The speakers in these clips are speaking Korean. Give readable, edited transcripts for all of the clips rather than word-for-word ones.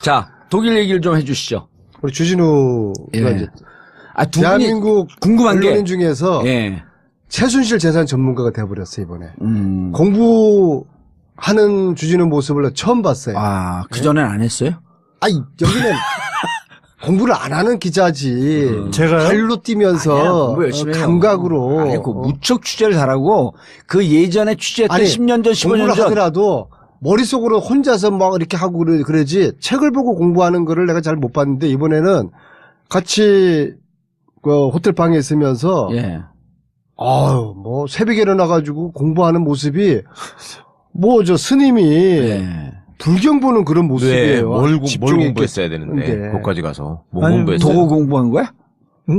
자, 독일 얘기를 좀 해주시죠. 우리 주진우가 예. 이제 두 대한민국 분이 궁금한 언론인 게 중에서 예. 최순실 재산 전문가가 돼버렸어요 이번에. 공부하는 주진우 모습을 처음 봤어요. 아, 그전엔 안 했어요? 아니 여기는 공부를 안 하는 기자지. 제가요? 발로 뛰면서 아니야, 공부 열심히 해요. 감각으로. 아니, 그 무척 취재를 잘하고 그 예전에 취재했던 아니, 10년 전, 15년 공부를 전 하더라도 머릿속으로 혼자서 막 이렇게 하고 그러지 책을 보고 공부하는 거를 내가 잘 못 봤는데 이번에는 같이 그 호텔 방에 있으면서 예. 아유 뭐 새벽에 일어나가지고 공부하는 모습이 뭐 저 스님이 예. 불경 보는 그런 모습이에요. 뭘 집중 있게 공부했어야 되는데 근데. 거기까지 가서 뭐 아니, 공부했어요? 도구 공부한 거야?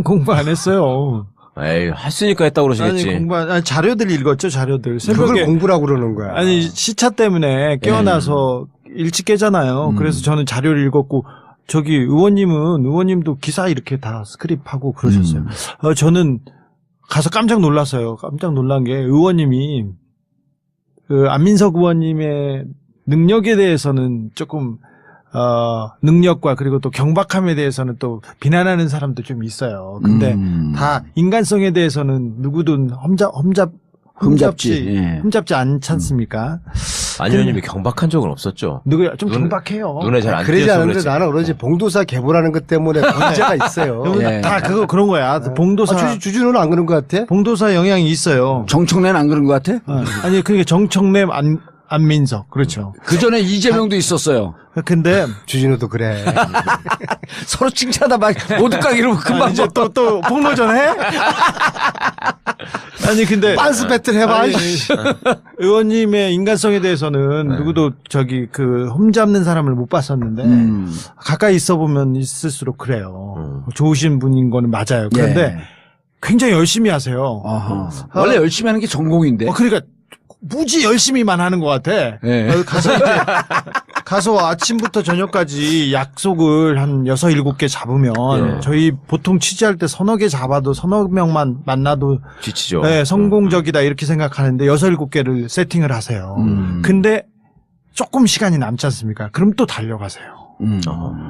공부 안 했어요. 에이 했으니까 했다고 그러시겠지. 아니 자료들 읽었죠, 자료들. 그걸 새벽에 공부라고 그러는 거야. 아니 시차 때문에 깨어나서 일찍 깨잖아요. 그래서 저는 자료를 읽었고 저기 의원님도 기사 이렇게 다 스크립하고 그러셨어요. 저는 가서 깜짝 놀랐어요. 깜짝 놀란 게 의원님이 그 안민석 의원님의 능력에 대해서는 조금 능력과 그리고 또 경박함에 대해서는 또 비난하는 사람도 좀 있어요. 근데 다 인간성에 대해서는 누구든 흠잡지 않지 않습니까? 안 의원님이 경박한 적은 없었죠. 누구야? 좀 경박해요. 눈에 잘 안 그러지 띄어서 않은데 그랬지. 나는 오로지 봉도사 개보라는 것 때문에 문제가 있어요. 예. 다 그런 거야. 봉도사 주진우는 안 그런 것 같아? 봉도사 영향이 있어요. 정청래는 안 그런 것 같아? 아니 그게 정청래 안민석 그렇죠. 그 전에 이재명도 있었어요. 근데 주진우도 그래. 서로 칭찬하다 막 모두가 이러면 금방 이제 또 폭로전 해? 아니 근데 빤스 배틀 해봐. 아니, 의원님의 인간성에 대해서는 누구도 저기 그 흠잡는 사람을 못 봤었는데 가까이 있어 보면 있을수록 그래요. 좋으신 분인 거는 맞아요. 그런데 예. 굉장히 열심히 하세요. 원래 열심히 하는 게 전공인데. 그러니까 무지 열심히만 하는 것 같아. 예. 가서 아침부터 저녁까지 약속을 한 6, 7개 잡으면 예. 저희 보통 취재할 때 서너 개 잡아도 서너 명만 만나도 지치죠. 네, 성공적이다 이렇게 생각하는데 6, 7개를 세팅을 하세요. 근데 조금 시간이 남지 않습니까? 그럼 또 달려가세요.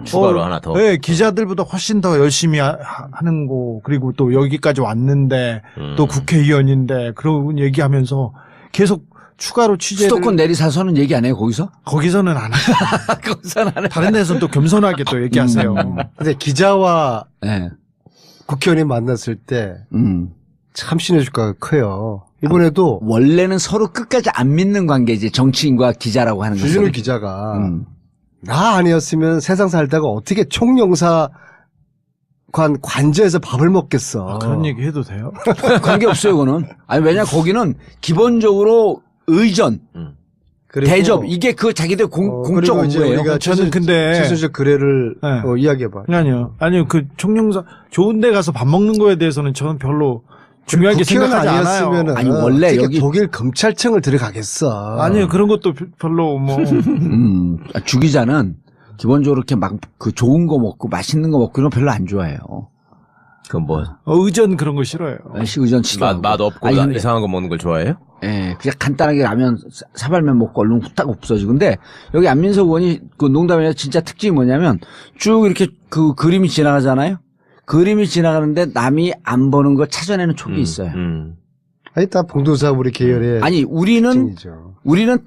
추가로 하나 더. 네, 기자들보다 훨씬 더 열심히 하는 거 그리고 또 여기까지 왔는데 또 국회의원인데 그런 얘기하면서 계속 추가로 취재를 수도권 내리사서는 얘기 안 해요, 거기서? 거기서는 안 해요. 거기서는 안 해요. 다른 데서는 또 겸손하게 또 얘기하세요. 근데 기자와 네. 국회의원이 만났을 때 참 신의 주가가 커요. 이번에도 원래는 서로 끝까지 안 믿는 관계지, 정치인과 기자라고 하는 주진우 것은. 기자가 나 아니었으면 세상 살다가 어떻게 총영사관 관저에서 밥을 먹겠어. 그런 얘기 해도 돼요? 관계 없어요, 그거는. 아니, 왜냐, 거기는 기본적으로 의전, 그리고 대접, 이게 그 자기들 공적 그리고 이제 업무예요. 우리가 저는 근데 최순실 거래를 네. 이야기해봐. 아니요 그 총영사 좋은 데 가서 밥 먹는 거에 대해서는 저는 별로 중요하게 생각하지 않아요. 아니, 원래 어떻게 여기- 독일 검찰청을 들어가겠어. 아니요 그런 것도 별로 뭐 주 기자는 기본적으로 이렇게 막 그 좋은 거 먹고 맛있는 거 먹고 이런 거 별로 안 좋아해요. 그건 뭐 의전 그런 거 싫어해요. 의전 치료. 맛 없고 아니, 근데- 이상한 거 먹는 걸 좋아해요? 예, 그냥 간단하게 라면 사발면 먹고 얼른 후딱 없어지고. 근데 여기 안민석 의원이 그 농담이 아니라 진짜 특징이 뭐냐면 쭉 이렇게 그 그림이 지나가잖아요. 그림이 지나가는데 남이 안 보는 걸 찾아내는 촉이 있어요. 아니 다 봉도사 우리 계열의 아니, 우리는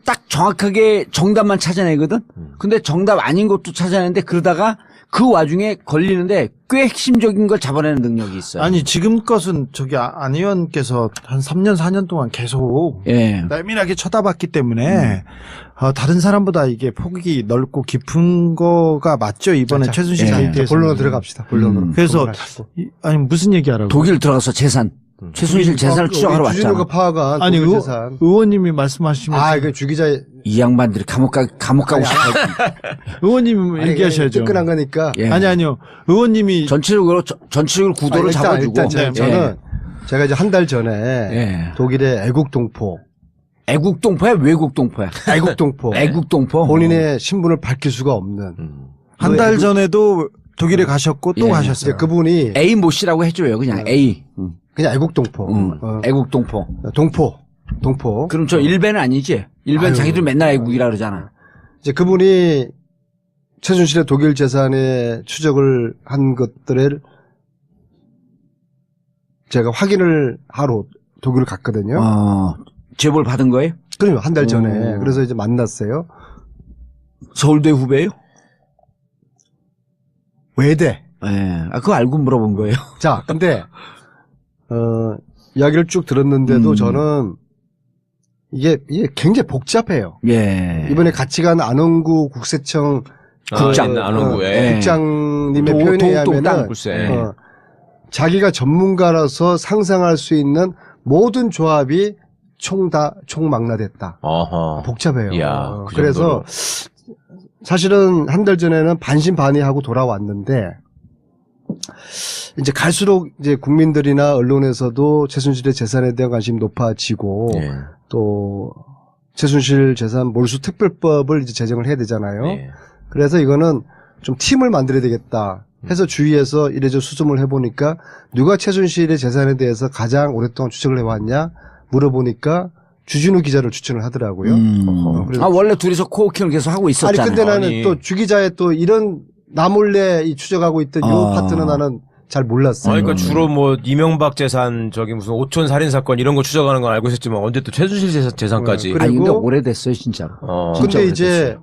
딱 정확하게 정답만 찾아내거든? 근데 정답 아닌 것도 찾아내는데 그러다가 그 와중에 걸리는데 꽤 핵심적인 걸 잡아내는 능력이 있어요. 아니 지금 것은 저기 안 의원께서 한 3년 4년 동안 계속 예. 날밀하게 쳐다봤기 때문에 다른 사람보다 이게 폭이 넓고 깊은 거가 맞죠 이번에 최순실 예. 사이트에서 본론으로 들어갑시다. 본론으로. 그래서 아니 무슨 얘기하라고 독일 들어가서 재산. 최순실 재산을 추적하러 주진우가 왔잖아. 파악한 아니 독일 재산. 의원님이 말씀하시면 이거 주기자 이 양반들이 감옥 가고 싶어. 의원님 얘기하셔야죠. 뜨끈한 거니까. 예. 아니요 의원님이 전체적으로 구도를 잡아주고. 일단 저는 제가 이제 한 달 전에 예. 독일의 애국동포. 애국동포야? 외국동포야? 애국동포. 애국동포. 본인의 신분을 밝힐 수가 없는. 한 달 전에도 독일에 가셨고 또 예. 가셨어요. 이제 그분이 A 모 씨라고 해줘요. 그냥 A. 그냥 애국동포. 애국동포. 동포. 그럼 저 일베는 아니지? 일베는 자기들 맨날 애국이라 그러잖아. 이제 그분이 최순실의 독일 재산에 추적을 한 것들을 제가 확인을 하러 독일을 갔거든요. 제보를 받은 거예요? 그럼요, 한 달 전에. 오. 그래서 이제 만났어요. 서울대 후배예요? 외대. 예. 그거 알고 물어본 거예요. 자, 근데, 이야기를 쭉 들었는데도 저는 이게 굉장히 복잡해요. 예. 이번에 같이 간 안원구 국세청 국장, 안원구, 예. 국장님의 표현에 의하면 글쎄. 자기가 전문가라서 상상할 수 있는 모든 조합이 총망라됐다. 어허. 복잡해요. 이야, 그 그래서 사실은 한 달 전에는 반신반의하고 돌아왔는데 이제 갈수록 이제 국민들이나 언론에서도 최순실의 재산에 대한 관심이 높아지고 예. 또 최순실 재산 몰수 특별법을 이제 제정을 해야 되잖아요. 예. 그래서 이거는 좀 팀을 만들어야 되겠다 해서 주위에서 이래저래 수습을 해보니까 누가 최순실의 재산에 대해서 가장 오랫동안 추적을 해왔냐 물어보니까 주진우 기자를 추천을 하더라고요. 그래서 원래 둘이서 코워킹을 계속 하고 있었잖아요. 아니 근데 나는 아니. 또 주 기자의 또 이런 나몰래 이 추적하고 있던 요 파트는 나는 잘 몰랐어요. 그러니까 주로 뭐 이명박 재산 저기 무슨 5천 살인 사건 이런 거 추적하는 건 알고 있었지만 언제 또 최순실 재산까지. 그래. 아니, 근데 그리고- 오래됐어요, 진짜로. 진짜 근데 이제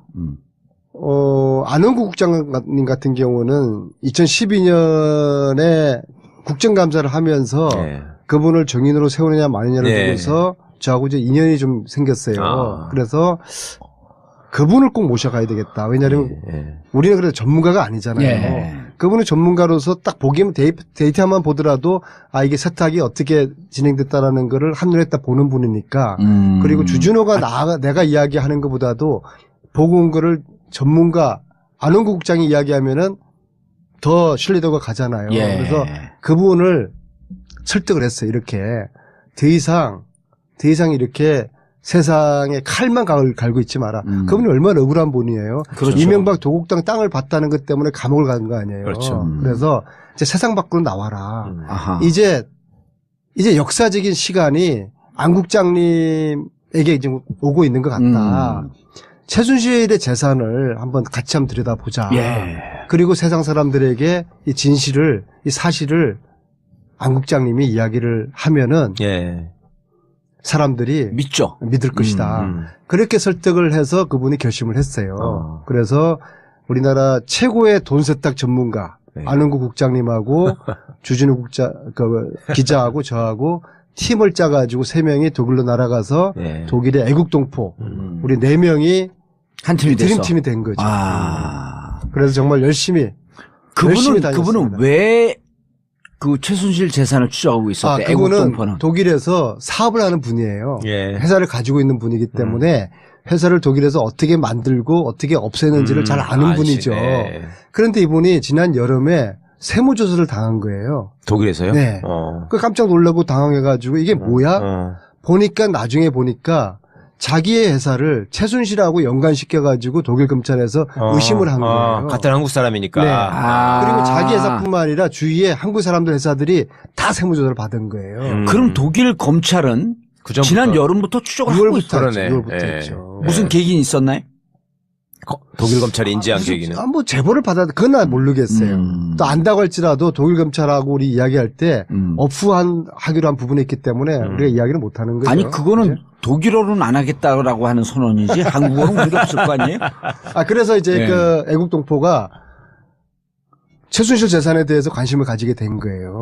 오래됐어요. 안원구 국장님 같은 경우는 2012년에 국정감사를 하면서 예. 그분을 정인으로 세우느냐 마느냐를 예. 두고서 저하고 이제 인연이 좀 생겼어요. 아. 그래서 그분을 꼭 모셔가야 되겠다. 왜냐하면 예. 우리는 그래도 전문가가 아니잖아요. 예. 그분은 전문가로서 딱 보기면 데이터만 보더라도 아 이게 세탁이 어떻게 진행됐다라는 거를 한눈에 딱 보는 분이니까 그리고 주준호가 내가 이야기하는 것보다도 보고 온 거를 전문가 안원구 국장이 이야기하면은 더 신뢰도가 가잖아요. 예. 그래서 그분을 설득을 했어요. 이렇게 더 이상 이렇게 세상에 칼만 갈고 있지 마라. 그분이 얼마나 억울한 분이에요. 그렇죠. 이명박 도곡당 땅을 봤다는 것 때문에 감옥을 간 거 아니에요. 그렇죠. 그래서 이제 세상 밖으로 나와라. 아하. 이제 역사적인 시간이 안 국장님에게 지금 오고 있는 것 같다. 최순실의 재산을 한번 같이 한번 들여다보자. 예. 그리고 세상 사람들에게 이 진실을, 이 사실을 안 국장님이 이야기를 하면은 예. 사람들이 믿죠. 믿을 것이다. 음. 그렇게 설득을 해서 그분이 결심을 했어요. 그래서 우리나라 최고의 돈 세탁 전문가 네. 안원구 국장님하고 주진우 기자하고 저하고 팀을 짜가지고 3명이 독일로 날아가서 예. 독일의 애국동포 우리 4명이 한 팀이 됐어. 드림팀이 된 거죠. 그래서 정말 열심히 다녔습니다. 그분은 왜 그 최순실 재산을 추적하고 있었대? 그분은 애국동포는. 독일에서 사업을 하는 분이에요. 예. 회사를 가지고 있는 분이기 때문에 회사를 독일에서 어떻게 만들고 어떻게 없애는지를 잘 아는 분이죠. 예. 그런데 이분이 지난 여름에 세무조사를 당한 거예요. 독일에서요? 네. 그 깜짝 놀라고 당황해가지고 이게 뭐야? 나중에 보니까 자기의 회사를 최순실하고 연관시켜가지고 독일 검찰에서 의심을 한 거예요. 같은 한국 사람이니까. 네. 아. 그리고 자기 회사뿐만 아니라 주위에 한국 사람들 회사들이 다 세무조사를 받은 거예요. 그럼 독일 검찰은 그 전부터. 지난 여름부터 추적을 하고 6월부터 있어요. 했죠. 그러네. 6월부터 예. 했죠. 무슨 계기는 있었나요? 독일 검찰이 인지한 계기는. 뭐 제보를 그건 난 모르겠어요. 또 안다고 할지라도 독일 검찰하고 우리 이야기할 때 하기로 한 부분이 있기 때문에 우리가 이야기를 못 하는 거죠. 아니 그거는 독일어로는 안 하겠다라고 하는 선언이지 한국어는 그게 없을 거 아니에요? 그래서 이제 네. 그 애국동포가 최순실 재산에 대해서 관심을 가지게 된 거예요.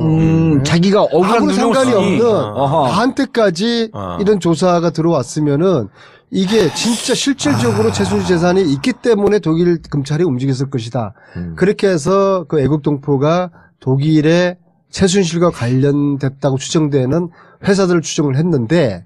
자기가 억울한 아무런 상관이 누명쓰기. 없는 어허. 나한테까지 이런 조사가 들어왔으면은 이게 진짜 실질적으로 최순실 재산이 있기 때문에 독일 검찰이 움직였을 것이다. 그렇게 해서 그 애국동포가 독일의 최순실과 관련됐다고 추정되는 회사들을 추정을 했는데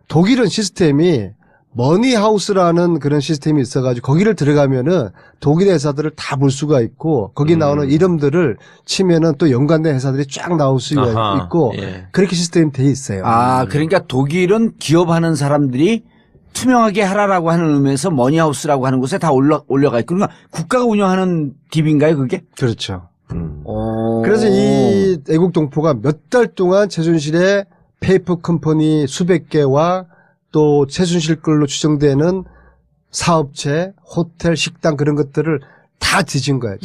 독일은 시스템이 머니하우스라는 그런 시스템이 있어가지고 거기를 들어가면은 독일의 회사들을 다 볼 수가 있고 거기 나오는 이름들을 치면은 또 연관된 회사들이 쫙 나올 수가 아하, 있고 예. 그렇게 시스템이 돼 있어요. 그러니까 독일은 기업하는 사람들이 투명하게 하라라고 하는 의미에서 머니하우스라고 하는 곳에 다 올려가 있고 그러니까 국가가 운영하는 딥인가요 그게? 그렇죠. 오. 그래서 이 애국동포가 몇 달 동안 최순실의 페이퍼 컴퍼니 수백 개와 또 최순실 걸로 추정되는 사업체, 호텔, 식당 그런 것들을 다 뒤진 거예요.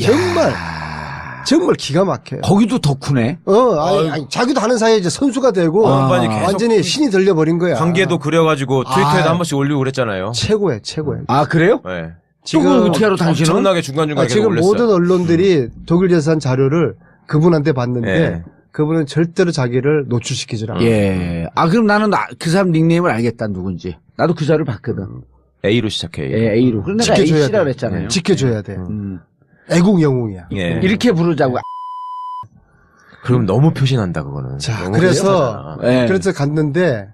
정말 기가 막혀요. 거기도 덕후네. 아니, 자기도 하는 사이에 이제 선수가 되고 양반이 계속 완전히 신이 들려버린 거야. 관계도 그려가지고 트위터에도 한 번씩 올리고 그랬잖아요. 최고예요. 아, 그래요? 네. 또 그걸 어떻게 알아, 당신은? 엄청나게 중간중간에 계속 지금 올렸어요. 모든 언론들이 독일 재산 자료를 그분한테 봤는데 예. 그분은 절대로 자기를 노출시키질 않아요. 예. 아, 그럼 나는 그 사람 닉네임을 알겠다, 누군지. 나도 그 자료를 봤거든. A로 시작해. 예, A로. 그럼 내가 지켜줘야 A씨라 돼. 그랬잖아요. 지켜줘야 돼. 애국 영웅이야. 예. 이렇게 부르자고. 그럼 너무 표시난다 그거는. 자, 너무 그래서 표시하잖아. 예. 그래서 갔는데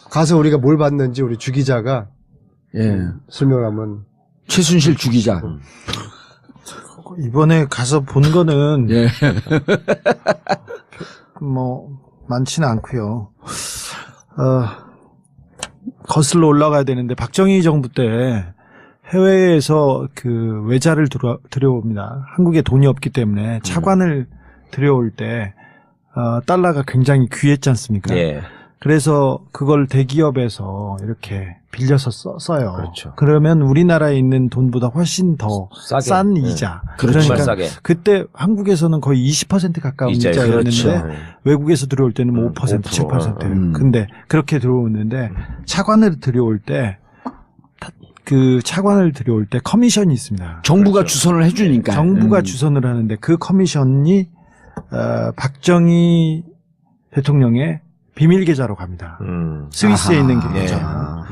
가서 우리가 뭘 봤는지 우리 주 기자가 예. 설명하면 최순실 주기자. 이번에 가서 본 거는 예. 뭐 많지는 않고요. 거슬러 올라가야 되는데 박정희 정부 때 해외에서 그 외자를 들여옵니다. 한국에 돈이 없기 때문에 차관을 들여올 때 달러가 굉장히 귀했지 않습니까? 예. 그래서 그걸 대기업에서 이렇게 빌려서 써요. 그렇죠. 그러면 우리나라에 있는 돈보다 훨씬 더 싸게. 싼 예. 이자. 그렇죠. 정말 그러니까 싸게. 그때 한국에서는 거의 20% 가까운 이자에 이자였는데 그렇죠. 외국에서 들어올 때는 뭐 5%, 7%. 근데 그렇게 들어오는데 차관을 들여올 때 그 차관을 들여올 때 커미션이 있습니다. 정부가 그렇죠. 주선을 해주니까. 정부가 주선을 하는데 그 커미션이 박정희 대통령의 비밀 계좌로 갑니다. 스위스에 아하. 있는 계좌.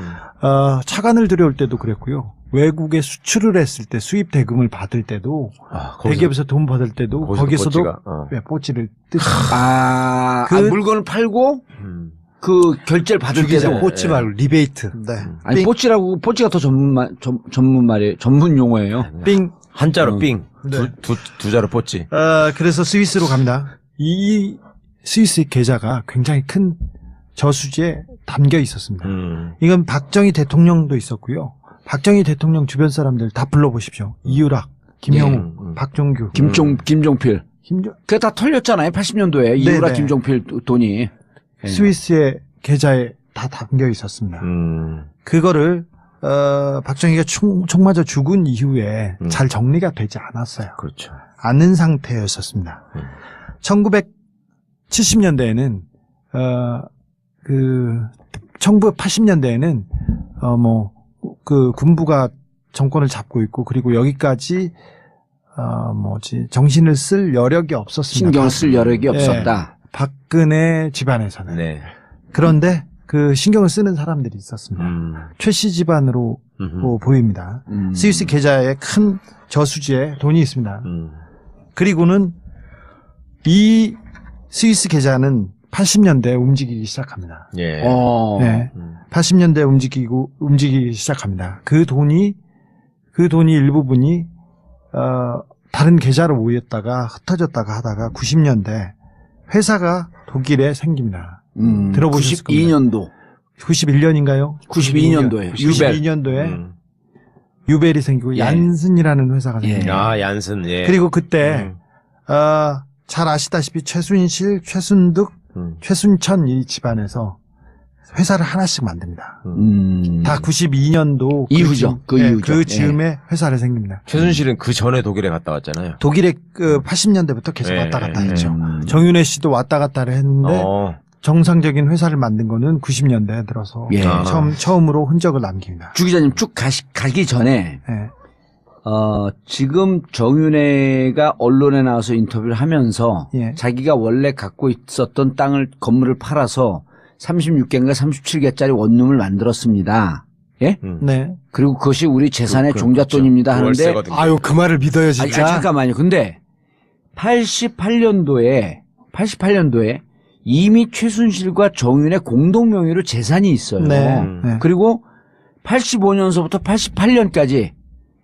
차관을 들여올 때도 그랬고요. 외국에 수출을 했을 때 수입 대금을 받을 때도 대기업에서 돈 받을 때도 거기서도 뽀찌를 뜯습니다. 그 물건을 팔고 그 결제를 받을 주기자 때도 뽀찌 말고 리베이트. 네. 아니 뽀찌라고 뽀찌가 더 전문 말이에요. 전문 용어예요. 삥. 한자로 삥. 네. 두 자로 뽀찌. 그래서 스위스로 갑니다. 이 스위스 계좌가 굉장히 큰 저수지에 담겨 있었습니다. 이건 박정희 대통령도 있었고요. 박정희 대통령 주변 사람들 다 불러보십시오. 이유락, 김영우, 박종규, 김종필. 그게 다 털렸잖아요. 80년도에 이유라 네네. 김종필 돈이. 스위스의 계좌에 다 담겨 있었습니다. 그거를 박정희가 총 맞아 죽은 이후에 잘 정리가 되지 않았어요. 그렇죠. 않은 상태였었습니다. 1970년대에는 1980년대에는 그 군부가 정권을 잡고 있고 그리고 여기까지 정신을 쓸 여력이 없었습니다. 신경을 쓸 여력이 없었다. 박근혜 집안에서는. 네. 그런데 그 신경을 쓰는 사람들이 있었습니다. 최씨 집안으로 보입니다. 스위스 계좌에 큰 저수지에 돈이 있습니다. 그리고는 이 스위스 계좌는 80년대에 움직이기 시작합니다. 예. 네. 80년대에 움직이기 시작합니다. 그 돈이 일부분이 다른 계좌로 모였다가 흩어졌다가 하다가 90년대 회사가 독일에 생깁니다. 들어보셨을 겁니다. 92년도. 91년인가요? 92년도에. 92년도에 유벨이 생기고 예. 얀슨이라는 회사가 예. 생깁니다. 얀슨. 예. 그리고 그때 잘 아시다시피 최순실, 최순득, 최순천 이 집안에서 회사를 하나씩 만듭니다. 다 92년도 이후죠. 이후죠. 그 즈음에 회사를 생깁니다. 최순실은 그 전에 독일에 갔다 왔잖아요. 독일에 80년대부터 계속 예, 왔다 갔다 예, 했죠. 정윤회 씨도 왔다 갔다를 했는데 정상적인 회사를 만든 거는 90년대에 들어서 예. 처음으로 흔적을 남깁니다. 주 기자님 쭉 가기 전에 예. 지금 정윤회가 언론에 나와서 인터뷰를 하면서 예. 자기가 원래 갖고 있었던 건물을 팔아서 36개인가 37개짜리 원룸을 만들었습니다. 예? 네. 그리고 그것이 우리 재산의 종잣돈입니다 하는데 아유, 그 말을 믿어요, 아니, 진짜. 잠깐만요. 근데 88년도에 이미 최순실과 정윤의 공동 명의로 재산이 있어요. 네. 네. 그리고 85년서부터 88년까지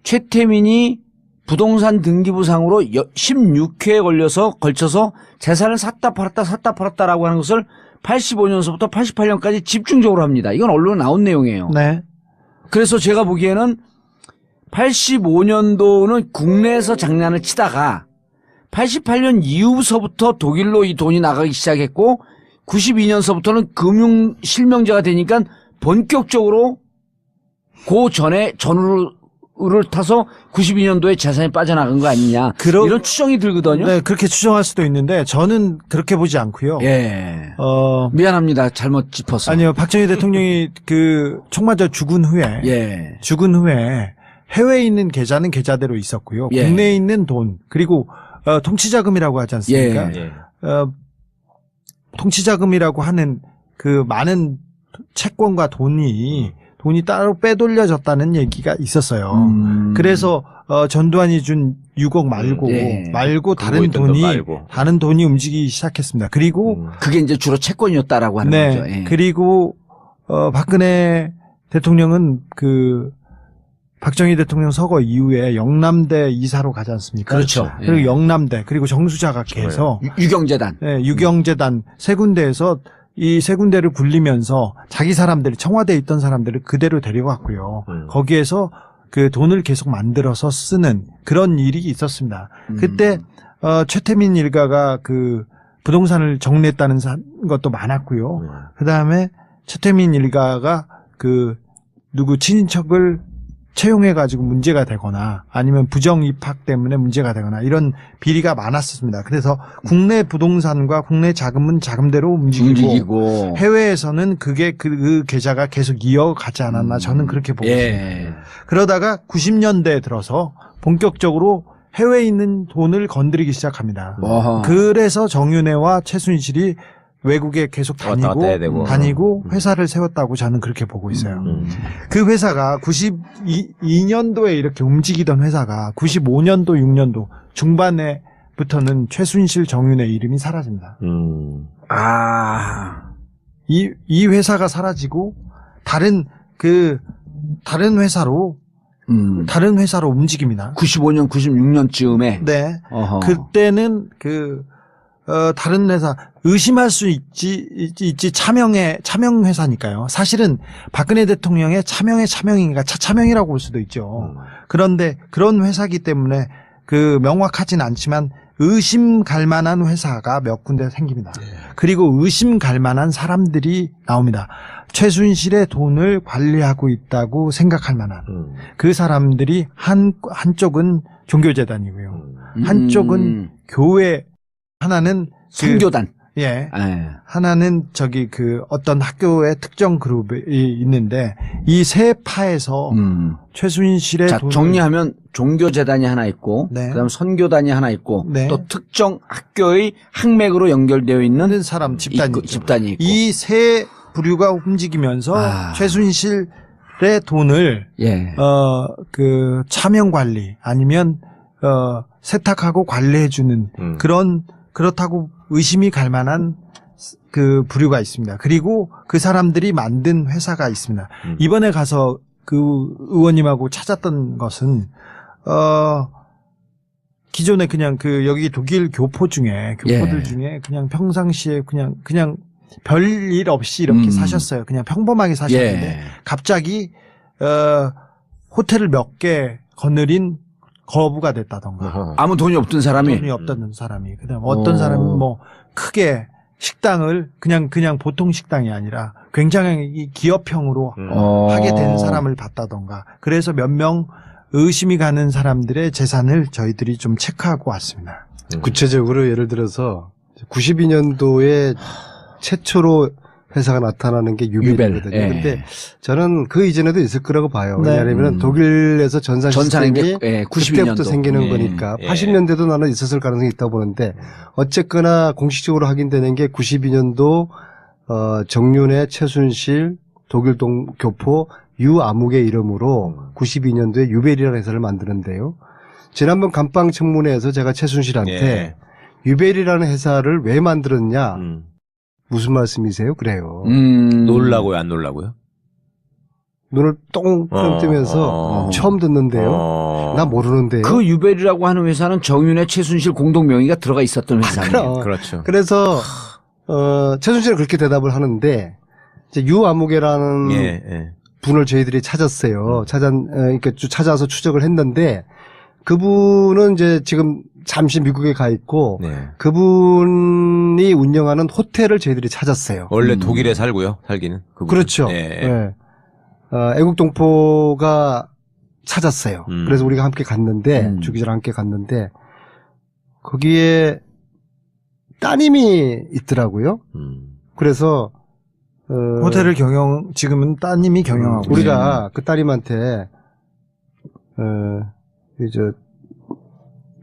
최태민이 부동산 등기부상으로 16회에 걸쳐서 재산을 샀다 팔았다라고 하는 것을 85년서부터 88년까지 집중적으로 합니다. 이건 언론에 나온 내용이에요. 네. 그래서 제가 보기에는 85년도는 국내에서 장난을 치다가 88년 이후서부터 독일로 이 돈이 나가기 시작했고 92년서부터는 금융 실명제가 되니까 본격적으로 그 전으로 를 타서 92년도에 재산이 빠져나간 거 아니냐. 이런 추정이 들거든요. 네, 그렇게 추정할 수도 있는데 저는 그렇게 보지 않고요. 예. 어, 미안합니다. 잘못 짚었어. 아니요, 박정희 대통령이 그 총 맞아 죽은 후에 예. 해외에 있는 계좌는 계좌대로 있었고요. 예. 국내에 있는 돈 그리고 통치자금이라고 하지 않습니까? 예. 통치자금이라고 하는 그 많은 채권과 돈이 따로 빼돌려졌다는 얘기가 있었어요. 그래서 전두환이 준 6억 말고 다른 돈이 움직이기 시작했습니다. 그리고 그게 이제 주로 채권이었다라고 하는 네, 거죠. 예. 그리고 박근혜 대통령은 그 박정희 대통령 서거 이후에 영남대 이사로 가지 않습니까? 그렇죠. 그리고 예. 영남대 그리고 정수자각회에서 유경재단. 네, 유경재단 세 군데에서 이 세 군데를 굴리면서 자기 사람들 청와대에 있던 사람들을 그대로 데려갔고요. 거기에서 그 돈을 계속 만들어서 쓰는 그런 일이 있었습니다. 그때 최태민 일가가 그 부동산을 정리했다는 것도 많았고요. 그다음에 최태민 일가가 그 누구 친인척을 채용해가지고 문제가 되거나 아니면 부정 입학 때문에 문제가 되거나 이런 비리가 많았습니다. 그래서 국내 부동산과 국내 자금은 자금대로 움직이고 해외에서는 그게 그 계좌가 계속 이어가지 않았나 저는 그렇게 보고 있습니다. 그러다가 90년대에 들어서 본격적으로 해외에 있는 돈을 건드리기 시작합니다. 그래서 정윤회와 최순실이 외국에 계속 다니고 회사를 세웠다고 저는 그렇게 보고 있어요. 그 회사가 92년도에 이렇게 움직이던 회사가 95년도 6년도 중반에부터는 최순실 정윤회 이름이 사라집니다. 이 회사가 사라지고 다른 회사로 움직입니다. 95년 96년쯤에 네. 그때는 다른 회사 의심할 수 있지 차명 회사니까요. 사실은 박근혜 대통령의 차명인가 차명이라고 볼 수도 있죠. 그런데 그런 회사기 때문에 그 명확하진 않지만 의심 갈 만한 회사가 몇 군데 생깁니다. 그리고 의심 갈 만한 사람들이 나옵니다. 최순실의 돈을 관리하고 있다고 생각할 만한 그 사람들이 한쪽은 종교재단이고요. 한쪽은 교회, 하나는 선교단. 하나는 어떤 학교의 특정 그룹이 있는데 이 세 파에서 최순실의 돈을 정리하면 종교재단이 하나 있고 그다음 선교단이 하나 있고 또 특정 학교의 학맥으로 연결되어 있는 사람 집단이 있고 이 세 부류가 움직이면서 최순실의 돈을 그 차명 관리 아니면 세탁하고 관리해주는 그렇다고 의심이 갈 만한 그 부류가 있습니다. 그리고 그 사람들이 만든 회사가 있습니다. 이번에 가서 그 의원님하고 찾았던 것은 기존에 그냥 여기 독일 교포들 중에 그냥 평상시에 그냥 별일 없이 이렇게 사셨어요. 그냥 평범하게 사셨는데 갑자기 호텔을 몇 개 거느린 거부가 됐다던가. 아무 돈이 없던 사람이. 그다음 어떤 사람은 뭐 크게 식당을 그냥 보통 식당이 아니라 굉장히 기업형으로 하게 된 사람을 봤다던가. 그래서 몇 명 의심이 가는 사람들의 재산을 저희들이 좀 체크하고 왔습니다. 구체적으로 예를 들어서 92년도에 최초로 회사가 나타나는 게 유벨이거든요. 근데 저는 그 이전에도 있을 거라고 봐요. 왜냐하면 독일에서 전산 시스템이 90년부터 생기는 거니까 80년대도 나는 있었을 가능성이 있다고 보는데 어쨌거나 공식적으로 확인되는 게 92년도 정윤회, 최순실, 독일 교포 유아묵의 이름으로 92년도에 유벨이라는 회사를 만드는데요. 지난번 감방 청문회에서 제가 최순실한테 유벨이라는 회사를 왜 만들었냐 무슨 말씀이세요? 그래요. 놀라고요, 안 놀라고요? 눈을 똥 뜨면서 처음 듣는데요. 나 모르는데요. 그 유벨이라고 하는 회사는 정윤회, 최순실 공동 명의가 들어가 있었던 회사예요. 그렇죠. 그래서 최순실은 그렇게 대답을 하는데 이제 유아무개라는 분을 저희들이 찾았어요. 그러니까 찾아서 추적을 했는데 그분은 이제 지금 잠시 미국에 가 있고 그분이 운영하는 호텔을 저희들이 찾았어요. 원래 독일에 살기는. 그렇죠. 애국동포가 찾았어요. 그래서 우리가 함께 갔는데 주 기자랑 함께 갔는데 거기에 따님이 있더라고요. 그래서 호텔을 지금은 따님이 경영하고 우리가 그 따님한테 이제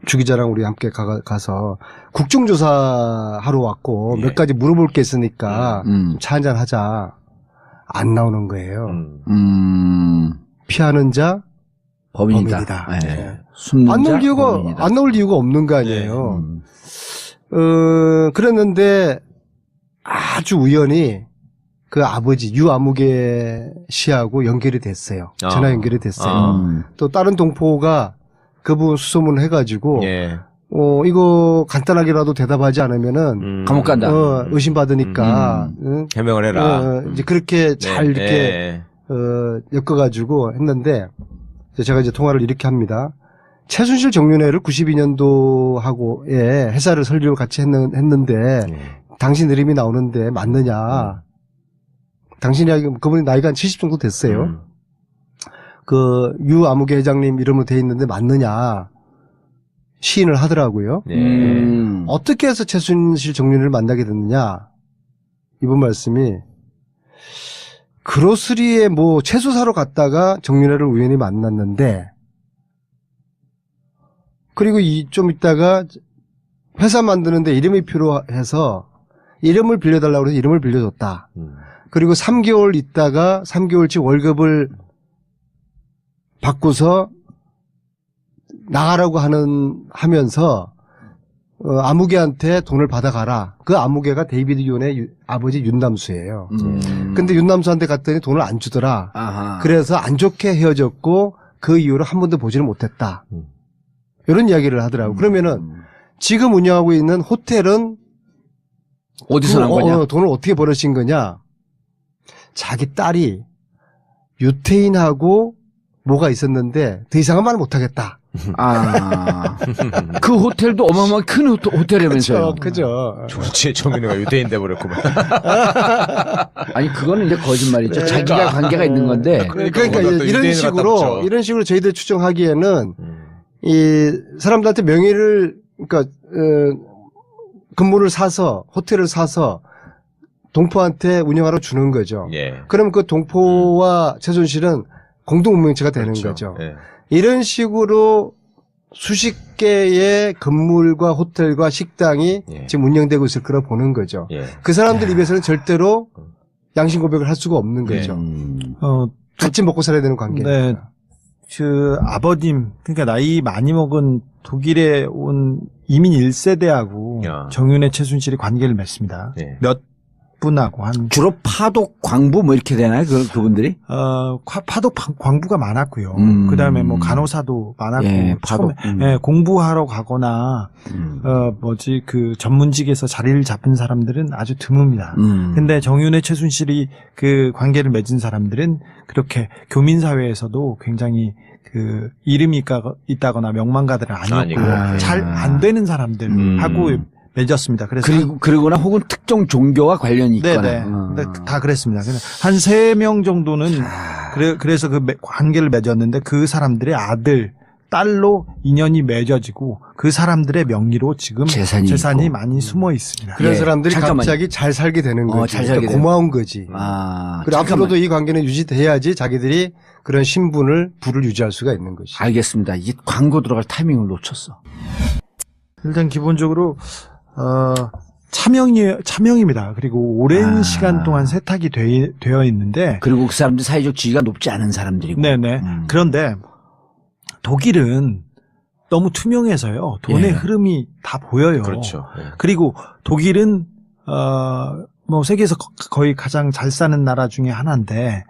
주 기자랑 우리 함께 가서 국정조사 하러 왔고 몇 가지 물어볼 게 있으니까 차 한잔 하자. 안 나오는 거예요. 피하는 자 범인이다. 범인이다. 네. 숨는 안 자 나올 이유가 범인이다. 안 나올 이유가 없는 거 아니에요. 그랬는데 아주 우연히 그 아버지 유아무개 씨하고 연결이 됐어요. 전화 연결이 됐어요. 또 다른 동포가 그 부분 수소문을 해가지고 예. 이거 간단하게라도 대답하지 않으면은 감옥 간다. 의심받으니까 해명을 해라. 이제 그렇게 잘 이렇게 엮어가지고 했는데 제가 이제 통화를 이렇게 합니다. 최순실 정윤회를 92년도하고에 회사를 설립을 같이 했는데 당신 이름이 나오는데 맞느냐? 그분이 나이가 한 70 정도 됐어요. 그 유아무개 회장님 이름으로 돼 있는데 맞느냐? 시인을 하더라고요. 어떻게 해서 최순실 정윤회를 만나게 됐느냐? 이분 말씀이 그로스리에 뭐 채소 사러 갔다가 정윤회를 우연히 만났는데 그리고 좀 있다가 회사 만드는데 이름이 필요해서 이름을 빌려달라고 해서 이름을 빌려줬다. 그리고 3개월 있다가 3개월치 월급을 받고서 나가라고 하면서 아무개한테 돈을 받아가라. 그 아무개가 데이비드 윤의 아버지 윤남수예요. 근데 윤남수한테 갔더니 돈을 안 주더라. 아하. 그래서 안 좋게 헤어졌고 그 이후로 한 번도 보지를 못했다. 이런 이야기를 하더라고. 그러면은 지금 운영하고 있는 호텔은 어디서 난 거냐? 돈을 어떻게 벌으신 거냐? 자기 딸이 유태인하고 뭐가 있었는데 더 이상은 말 못하겠다. 그 호텔도 어마어마하게 큰 호텔이면서요. 그죠. 좋지, 정윤회가 유대인 돼버렸구만. 아니, 그거는 이제 거짓말이죠. 자기가 관계가 있는 건데. 그러니까 또 유대인을 갖다 붙여. 이런 식으로 저희들 추정하기에는 이 사람들한테 명의를 그러니까 근무를 사서 호텔을 사서 동포한테 운영하러 주는 거죠. 예. 그럼 그 동포와 최순실은 공동 운명체가 되는 거죠. 예. 이런 식으로 수십 개의 건물과 호텔과 식당이 예. 지금 운영되고 있을 거라 보는 거죠. 예. 그 사람들 입에서는 절대로 양심 고백을 할 수가 없는 거죠. 같이 먹고 살아야 되는 관계니까. 네. 그 아버님, 그러니까 나이 많이 먹은 독일에 온 이민 1세대하고 야. 정윤회 최순실이 관계를 맺습니다. 예. 몇 분하고 주로 파독, 광부 뭐 이렇게 되나요? 그분들이? 파독 광부가 많았고요. 그 다음에 뭐 간호사도 많았고. 예, 파독. 처음에 공부하러 가거나, 그 전문직에서 자리를 잡은 사람들은 아주 드뭅니다. 근데 정윤회 최순실이 그 관계를 맺은 사람들은 그렇게 교민사회에서도 굉장히 그 이름이 있다거나 명망가들은 아니었고, 잘 안 되는 사람들하고 맺었습니다. 그래서 그리고나 혹은 특정 종교와 관련이 있거나. 네네. 다 그랬습니다. 한 3명 정도는 그래서 그 관계를 맺었는데 그 사람들의 아들, 딸로 인연이 맺어지고 그 사람들의 명의로 지금 재산이 있고. 많이 숨어 있습니다. 그런 예, 사람들이 잠깐만요. 갑자기 잘 살게 되는 거지. 잘 살게 그러니까 고마운 거지. 그리고 잠깐만. 앞으로도 이 관계는 유지돼야지 자기들이 그런 신분을 부를 유지할 수가 있는 것이. 알겠습니다. 이 광고 들어갈 타이밍을 놓쳤어. 일단 기본적으로 차명입니다. 그리고 오랜 시간 동안 세탁이 되어 있는데 그리고 그 사람들 사회적 지위가 높지 않은 사람들이고. 네네. 그런데 독일은 너무 투명해서요. 돈의 흐름이 다 보여요. 그렇죠. 예. 그리고 독일은 뭐 세계에서 거의 가장 잘 사는 나라 중에 하나인데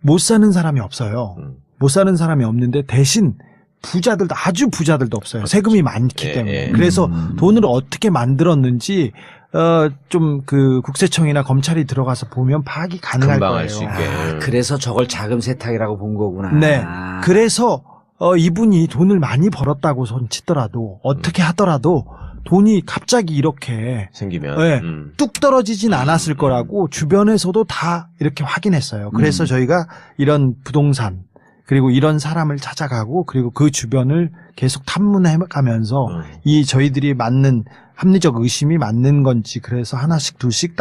못 사는 사람이 없어요. 못 사는 사람이 없는데 대신 부자들도 아주 부자들도 없어요. 세금이 많기 때문에. 그래서 돈을 어떻게 만들었는지 좀 그 국세청이나 검찰이 들어가서 보면 파악이 가능할 금방 거예요. 알 수 있게. 그래서 저걸 자금 세탁이라고 본 거구나. 네. 그래서 이분이 돈을 많이 벌었다고 손치더라도 어떻게 하더라도 돈이 갑자기 이렇게 생기면 네, 뚝 떨어지진 않았을 거라고 주변에서도 다 이렇게 확인했어요. 그래서 저희가 이런 부동산 그리고 이런 사람을 찾아가고 그리고 그 주변을 계속 탐문해가면서 이 저희들이 맞는 합리적 의심이 맞는 건지 그래서 하나씩 둘씩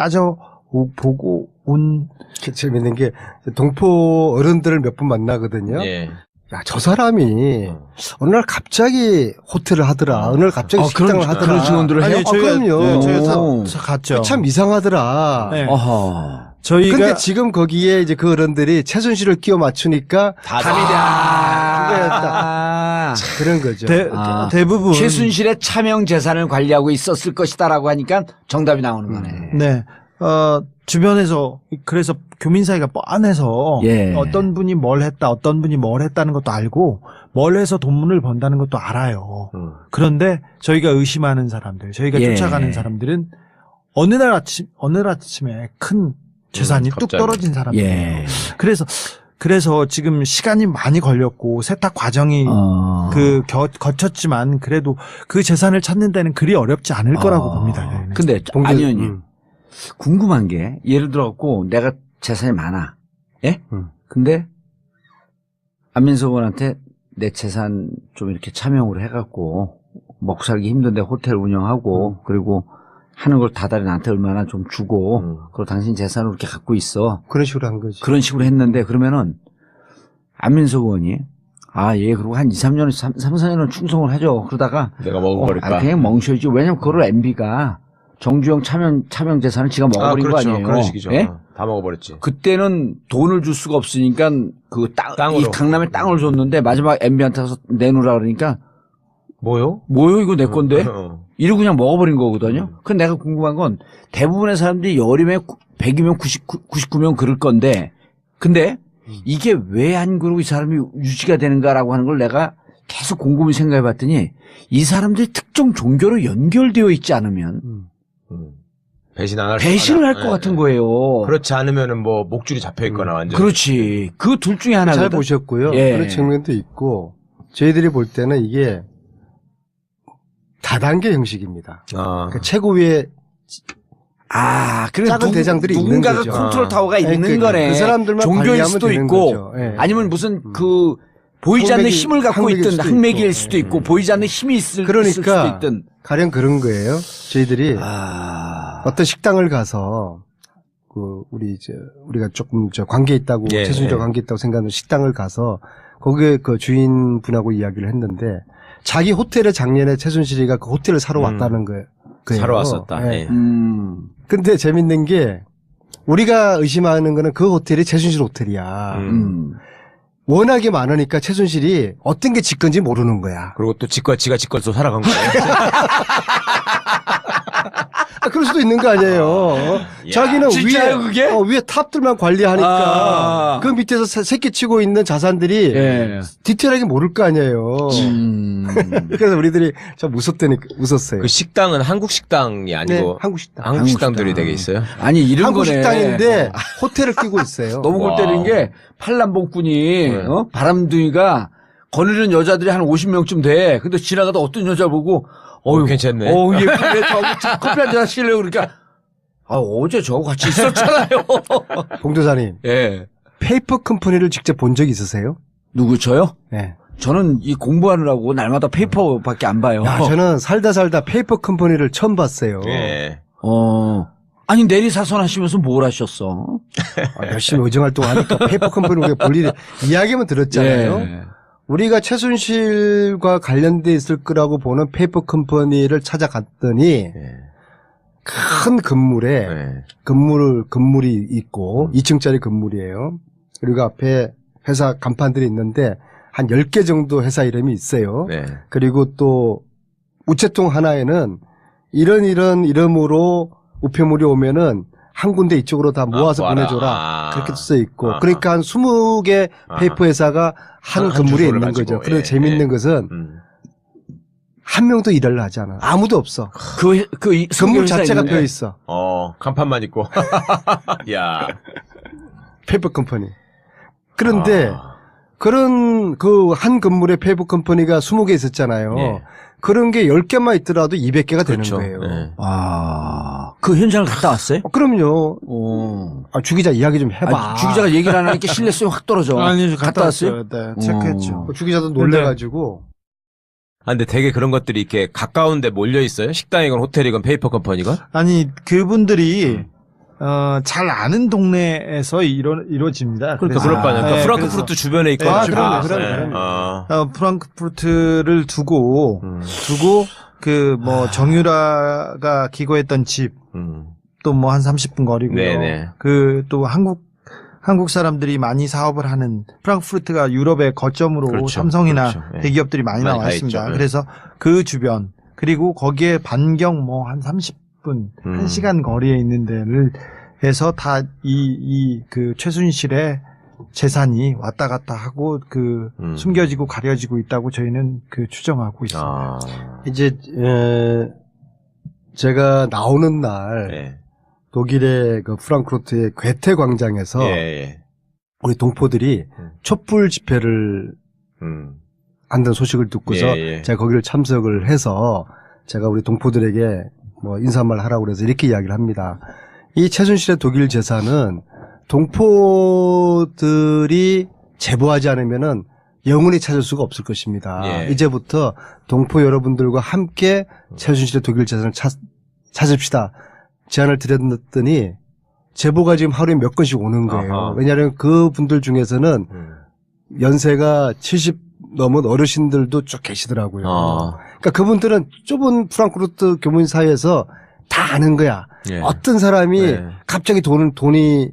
보고 온. 재밌는 게 동포 어른들을 몇 분 만나거든요. 예. 야, 저 사람이 어느 날 갑자기 호텔을 하더라. 어느 날 갑자기 식당을 하더라. 그런 직원들을 해요? 그럼요. 네, 저희가 오. 다 갔죠. 참 이상하더라. 네. 어허. 저희가 근데 지금 거기에 이제 그 어른들이 최순실을 끼워 맞추니까 그거였다. 그런 거죠. 대부분 최순실의 차명 재산을 관리하고 있었을 것이다라고 하니까 정답이 나오는 거네. 네. 주변에서 그래서 교민 사이가 뻔해서 예. 어떤 분이 뭘 했다, 어떤 분이 뭘 했다는 것도 알고 뭘 해서 돈을 번다는 것도 알아요. 그런데 저희가 의심하는 사람들, 저희가 예. 쫓아가는 사람들은 어느 날 아침에 큰 재산이 뚝 갑자기. 떨어진 사람이에요. 예. 그래서 지금 시간이 많이 걸렸고 세탁 과정이 거쳤지만 그래도 그 재산을 찾는 데는 그리 어렵지 않을 거라고 봅니다. 저희는. 근데 안 의원님 궁금한 게 예를 들어갖고 내가 재산이 많아. 예? 근데 안민석 의원한테 내 재산 좀 이렇게 차명으로 해갖고 먹고 살기 힘든데 호텔 운영하고 그리고 하는 걸 다달이 나한테 얼마나 좀 주고 그리고 당신 재산을 이렇게 갖고 있어. 그런 식으로 한 거지. 그런 식으로 했는데 그러면은 안민석 의원이 예, 그리고 한 2, 3년, 3, 4년은 충성을 하죠. 그러다가 내가 먹어버릴까? 그냥 멍셔야지. 왜냐면 그거를 MB가 정주영 차명 재산을 지가 먹어버린 그렇죠. 거 아니에요. 그런 식이죠. 예? 다 먹어버렸지. 그때는 돈을 줄 수가 없으니까 그 땅으로. 이 강남에 땅을 줬는데 마지막 MB한테 가서 내놓으라 그러니까 뭐요? 이거 내 건데? 이러고 그냥 먹어버린 거거든요. 근데 내가 궁금한 건 대부분의 사람들이 여름에 100이면 99명 그럴 건데 근데 이게 왜 안 그러고 이 사람이 유지가 되는가라고 하는 걸 내가 계속 곰곰이 생각해 봤더니 이 사람들이 특정 종교로 연결되어 있지 않으면 배신을 할 것 같은 거예요. 그렇지 않으면은 뭐 목줄이 잡혀 있거나 완전. 그렇지. 그 둘 중에 하나거든. 잘 보셨고요. 예. 그런 측면도 있고 저희들이 볼 때는 이게 다단계 형식입니다. 그러니까 최고위에 그래 작은 대장들이 있는 누군가가 거죠. 컨트롤 타워가 있는 그러니까 거네. 그 사람들만 종교일 관리하면 수도 되는 있고, 거죠. 예. 아니면 무슨 그 보이지 않는 힘을 갖고 항맥일 있든 수도 항맥일 있고. 수도 있고 보이지 않는 힘이 있을 그러니까 수도 있든. 가령 그런 거예요. 저희들이 어떤 식당을 가서 우리가 조금 관계 있다고 최순실과 관계 있다고 생각하는 식당을 가서 거기에 그 주인분하고 이야기를 했는데 자기 호텔에 작년에 최순실이가 그 호텔을 사러 왔다는 거예요. 사러 왔었다. 예. 예. 근데 재밌는 게 우리가 의심하는 거는 그 호텔이 최순실 호텔이야. 워낙에 많으니까 최순실이 어떤 게 지 건지 모르는 거야. 그리고 또 지가 지 걸로 살아간 거예요. 그럴 수도 있는 거 아니에요. 자기는 진짜요, 그게? 위에 탑들만 관리하니까 그 밑에서 새끼 치고 있는 자산들이 디테일하게 모를 거 아니에요. 그래서 우리들이 참 웃었어요. 그 식당은 한국 식당이 아니고 네, 한국 식당. 한국 식당들이 되게 있어요. 아니 이런 한국 거네. 식당인데 호텔을 끼고 있어요. 너무 골 때리는 게 팔남봉꾼이 바람둥이가 거느리는 여자들이 한 50명쯤 돼. 근데 지나가다 어떤 여자 보고 괜찮네. 예쁜데 커피 한잔 하실래요? 그러니까 어제 저하고 같이 있었잖아요. 봉도사님. 예. 페이퍼 컴퍼니를 직접 본 적 있으세요? 누구 저요? 네. 저는 이 공부하느라고 날마다 페이퍼밖에 안 봐요. 저는 살다 페이퍼 컴퍼니를 처음 봤어요. 예. 아니 내리사선 하시면서 뭘 하셨어? 열심히 의정활동하니까 페이퍼 컴퍼니 우리가 볼 일이 이야기만 들었잖아요. 예. 우리가 최순실과 관련돼 있을 거라고 보는 페이퍼 컴퍼니를 찾아갔더니 큰 건물에 건물이 있고 2층짜리 건물이에요. 그리고 앞에 회사 간판들이 있는데 한 10개 정도 회사 이름이 있어요. 네. 그리고 또 우체통 하나에는 이런 이름으로 우편물이 오면은 한 군데 이쪽으로 다 모아서 보내줘라. 그렇게 써 있고. 그러니까 한 20개 페이퍼 회사가 한 건물에 있는 가지고. 거죠. 그런데 재밌는 것은 한 명도 일을 하지 않아. 아무도 없어. 그 건물 자체가 비어 있어. 간판만 있고. 야. 페이퍼 컴퍼니. 그런데 그런 그 한 건물에 페이퍼 컴퍼니가 20개 있었잖아요. 예. 그런 게 10개만 있더라도 200개가 그렇죠. 되는 거예요. 예. 아, 그 현장을 갔다 왔어요? 그럼요. 오. 주 기자 이야기 좀 해봐. 아, 주 기자가 얘기를 안 하니까 신뢰성이 확 떨어져. 아니, 갔다 왔어요? 네, 체크했죠. 주 기자도 놀래가지고. 아, 근데 되게 그런 것들이 이렇게 가까운데 몰려 있어요? 식당이건 호텔이건 페이퍼 컴퍼니가? 아니, 그분들이, 잘 아는 동네에서 이루어집니다. 그러니까 그럴 거 아니야. 그러니까 네, 프랑크푸르트 주변에 있거나. 아, 그럼요, 네. 그럼요. 프랑크푸르트를 두고, 정유라가 기거했던 집, 또 뭐 한 30분 거리고요. 네네. 또 한국 사람들이 많이 사업을 하는 프랑크푸르트가 유럽의 거점으로 그렇죠. 삼성이나 그렇죠. 네. 대기업들이 많이 많이 나와 가 있습니다. 있죠. 네. 그래서 그 주변 그리고 거기에 반경 뭐 한 30분, 1시간 거리에 있는 데를 해서 다 그 최순실의 재산이 왔다 갔다 하고 숨겨지고 가려지고 있다고 저희는 추정하고 있습니다. 아. 이제, 제가 나오는 날, 네. 독일의 그 프랑크푸르트의 괴테 광장에서 예. 우리 동포들이 촛불 집회를 한다는 소식을 듣고서 예. 제가 거기를 참석을 해서 제가 우리 동포들에게 뭐 인사 말 하라고 그래서 이렇게 이야기를 합니다. 이 최순실의 독일 재산은 동포들이 제보하지 않으면은 영원히 찾을 수가 없을 것입니다. 예. 이제부터 동포 여러분들과 함께 최순실의 독일 재산을 찾읍시다. 제안을 드렸더니 제보가 지금 하루에 몇 건씩 오는 거예요. 아하. 왜냐하면 그 분들 중에서는 연세가 70 넘은 어르신들도 쭉 계시더라고요. 그러니까 그분들은 좁은 프랑크푸르트 교민 사회에서 다 아는 거야. 예. 어떤 사람이 네. 갑자기 돈이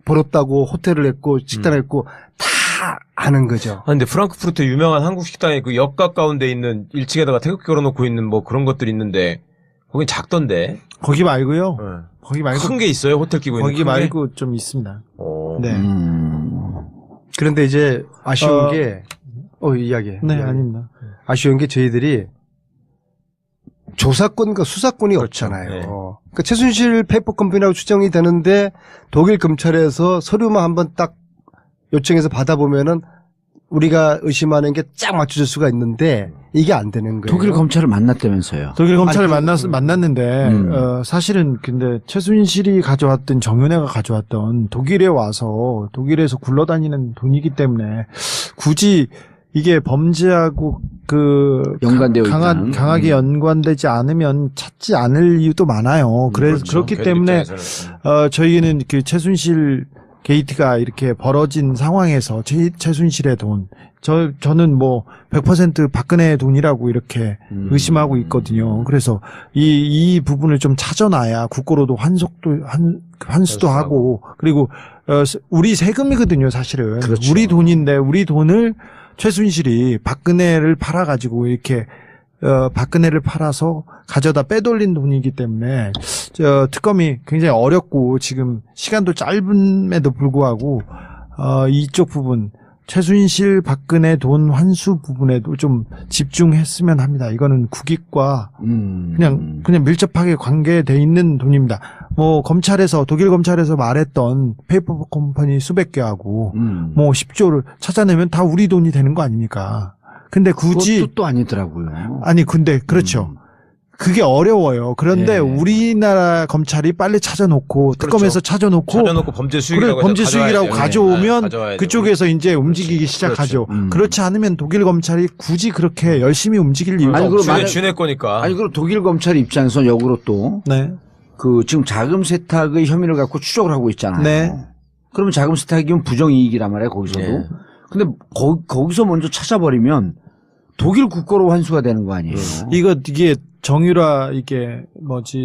벌었다고 호텔을 했고 식당을 했고 다 아는 거죠. 아, 근데 프랑크푸르트 유명한 한국 식당에 그 역 가까운 데 있는 1층에다가 태극기 걸어놓고 있는 뭐 그런 것들이 있는데 거긴 작던데. 거기 말고요. 네. 거기 말고 큰 게 있어요? 호텔 끼고 있는 거기 큰 게? 말고 좀 있습니다. 오. 네. 그런데 이제 아쉬운 게 이야기해. 네, 아닙니다. 아쉬운 게 저희들이 조사권과 수사권이 그렇죠. 없잖아요. 네. 그러니까 최순실 페이퍼 컴퍼니라고 추정이 되는데 독일 검찰에서 서류만 한번 딱 요청해서 받아보면은 우리가 의심하는 게 쫙 맞춰줄 수가 있는데 이게 안 되는 거예요. 독일 검찰을 만났다면서요. 독일 검찰을 아니, 만났는데 사실은 근데 최순실이 가져왔던 정윤회가 가져왔던 독일에 와서 독일에서 굴러다니는 돈이기 때문에 굳이 이게 범죄하고 연관되어 있다는. 강하게 연관되지 않으면 찾지 않을 이유도 많아요. 그래서 그렇죠. 그렇기 걔들 때문에 입장에서는. 저희는 그 최순실 게이트가 이렇게 벌어진 상황에서 최순실의 돈, 저는 뭐 100% 박근혜의 돈이라고 이렇게 의심하고 있거든요. 그래서 이 부분을 좀 찾아놔야 국고로도 환수도 하고 그리고 우리 세금이거든요, 사실은. 그렇죠. 우리 돈인데 우리 돈을 최순실이 박근혜를 팔아가지고 이렇게 박근혜를 팔아서 가져다 빼돌린 돈이기 때문에 특검이 굉장히 어렵고 지금 시간도 짧음에도 불구하고 이쪽 부분 최순실 박근혜 돈 환수 부분에도 좀 집중했으면 합니다. 이거는 국익과 그냥 밀접하게 관계돼 있는 돈입니다. 뭐 독일 검찰에서 말했던 페이퍼 컴퍼니 수백 개하고 뭐 10조를 찾아내면 다 우리 돈이 되는 거 아닙니까? 근데 굳이 그것도 또 아니더라고요. 아니 근데 그렇죠. 그게 어려워요. 그런데 예. 우리나라 검찰이 빨리 찾아놓고 특검에서 찾아놓고 범죄 수익이라고 범죄 수익이라고 가져오면 가져와야죠. 그쪽에서 이제 움직이기 시작하죠. 그렇지 않으면 독일 검찰이 굳이 그렇게 열심히 움직일 이유가 아니, 없어요. 그럼 주네 거니까. 아니, 그리고 독일 검찰 입장에서 역으로 또, 네. 지금 자금 세탁의 혐의를 갖고 추적을 하고 있잖아요. 네. 그러면 자금 세탁이면 부정이익이란 말이에요, 거기서도. 예. 근데 거기서 먼저 찾아버리면 독일 국고로 환수가 되는 거 아니에요. 이게 정유라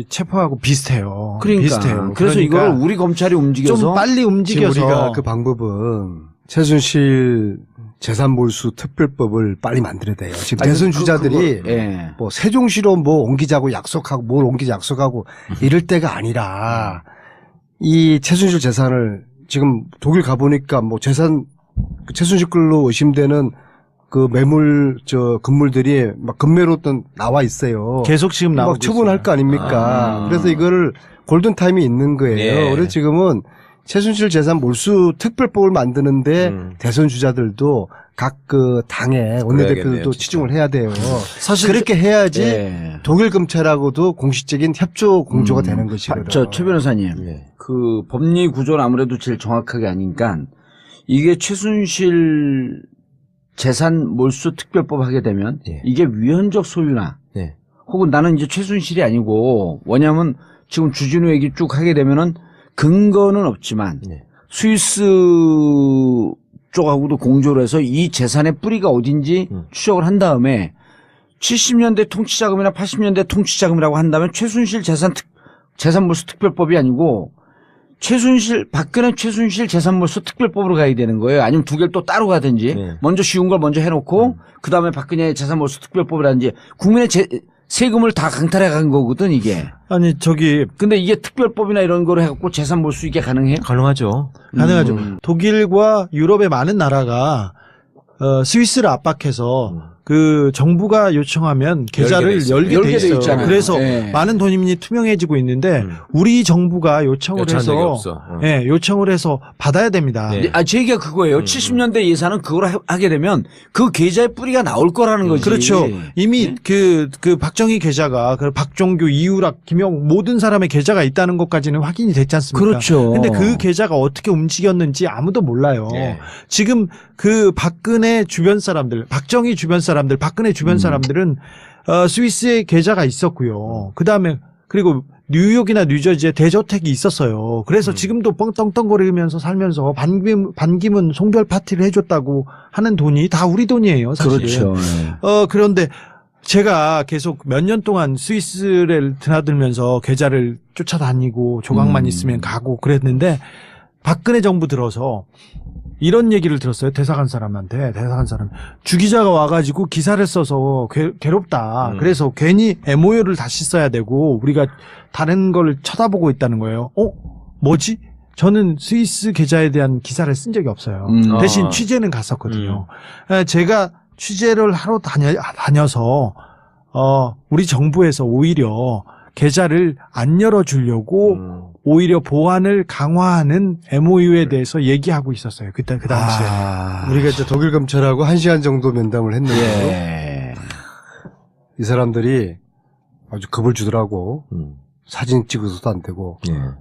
체포하고 비슷해요. 그러니까. 비슷해요. 그래서 그러니까 이걸 우리 검찰이 움직여서 좀 빨리 지금 움직여서 우리가 그 방법은 최순실 재산 몰수 특별법을 빨리 만들어야 돼요. 지금 대선 주자들이 예. 뭐 세종시로 뭐 옮기자고 약속하고 뭘 옮기자 약속하고 이럴 때가 아니라 이 최순실 재산을 지금 독일 가보니까 뭐 최순실 걸로 의심되는 그 건물들이 막 금매로 또 나와 있어요. 계속 지금 나오고 막 처분할 거 아닙니까? 그래서 이거를 골든타임이 있는 거예요. 예. 그래서 지금은 최순실 재산 몰수 특별법을 만드는데 대선 주자들도 각 그 당의 원내대표들도 그래야겠네요, 치중을 해야 돼요. 사실 그렇게 해야지 예. 독일 검찰하고도 공식적인 협조 공조가 되는 것이거든요. 최 변호사님, 네. 그 법리 구조는 아무래도 제일 정확하게 아니까 이게 최순실 재산 몰수 특별법 하게 되면 예. 이게 위헌적 소유나 네. 혹은 나는 이제 최순실이 아니고 뭐냐면 지금 주진우 얘기 쭉 하게 되면은 근거는 없지만 네. 스위스 쪽하고도 공조를 해서 이 재산의 뿌리가 어딘지 추적을 한 다음에 70년대 통치자금이나 80년대 통치자금이라고 한다면 최순실 재산 몰수 특별법이 아니고 박근혜 최순실 재산몰수 특별법으로 가야 되는 거예요. 아니면 두 개를 또 따로 가든지 네. 먼저 쉬운 걸 먼저 해놓고 그 다음에 박근혜 재산몰수 특별법이라든지 국민의 세금을 다 강탈해 간 거거든 이게. 아니 저기 근데 이게 특별법이나 이런 거로 해갖고 재산몰수 이게 가능해요? 가능하죠. 가능하죠. 독일과 유럽의 많은 나라가 스위스를 압박해서 그 정부가 요청하면 계좌를 열게 돼 있어요. 있잖아요. 그래서 네. 많은 돈이 투명해지고 있는데 우리 정부가 요청을 요청한 적이 해서 없어. 예, 요청을 해서 받아야 됩니다. 네. 제 얘기가 그거예요. 70년대 예산은 그걸 하게 되면 그 계좌의 뿌리가 나올 거라는 거지. 그렇죠. 이미 네? 그 박정희 계좌가 그 박종규, 이유락, 김영 모든 사람의 계좌가 있다는 것까지는 확인이 됐지 않습니까? 그렇죠. 근데 그 계좌가 어떻게 움직였는지 아무도 몰라요. 네. 지금 그 박근혜 주변 사람들, 박정희 주변 사람들, 박근혜 주변 사람들은 스위스에 계좌가 있었고요. 그다음에 그리고 뉴욕이나 뉴저지에 대저택이 있었어요. 그래서 지금도 뻥떵떵거리면서 살면서 반기문 송별 파티를 해줬다고 하는 돈이 다 우리 돈이에요. 사실. 그렇죠. 그런데 제가 계속 몇 년 동안 스위스를 드나들면서 계좌를 쫓아다니고 조각만 있으면 가고 그랬는데 박근혜 정부 들어서 이런 얘기를 들었어요. 대사관 사람한테. 주 기자가 와가지고 기사를 써서 괴롭다. 그래서 괜히 MOU를 다시 써야 되고 우리가 다른 걸 쳐다보고 있다는 거예요. 뭐지? 저는 스위스 계좌에 대한 기사를 쓴 적이 없어요. 대신 취재는 갔었거든요. 제가 취재를 하러 다녀서 우리 정부에서 오히려 계좌를 안 열어주려고 오히려 보안을 강화하는 MOU에 대해서 얘기하고 있었어요. 그 당시에. 우리가 이제 독일 검찰하고 1시간 정도 면담을 했는데요. 예. 이 사람들이 아주 겁을 주더라고. 사진 찍어서도 안 되고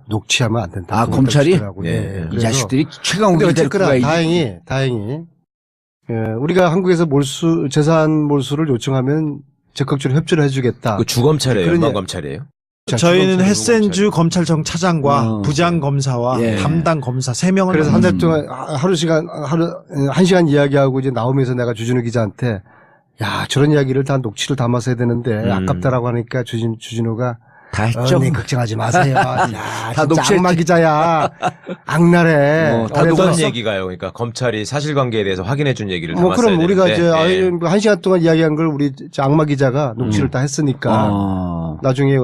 녹취하면 안 된다. 검찰이? 예. 이 자식들이 최강 근데 우기를 어쨌거나 데리고 다행히 우리가 한국에서 재산 몰수를 요청하면 적극적으로 협조를 해주겠다. 그 주검찰이에요? 그러냐- 연방검찰이에요? 저희는 헤센주 검찰청 차장과 부장 검사와 예. 담당 검사 3명을 그래서 한 달 동안 한 시간 이야기하고 이제 나오면서 내가 주진우 기자한테 야 저런 이야기를 다 녹취를 담아서 해야 되는데 아깝다라고 하니까 주진우가 다 했죠. 네, 걱정하지 마세요. 야, 다 진짜 녹취했지. 악마 기자야. 악랄해. 다 그래서 어떤 얘기가요? 그러니까 검찰이 사실관계에 대해서 확인해 준 얘기를 뭐 담았어야 그럼 우리가 되는데. 이제 한 시간 동안 이야기한 걸 우리 악마 기자가 녹취를 다 했으니까 나중에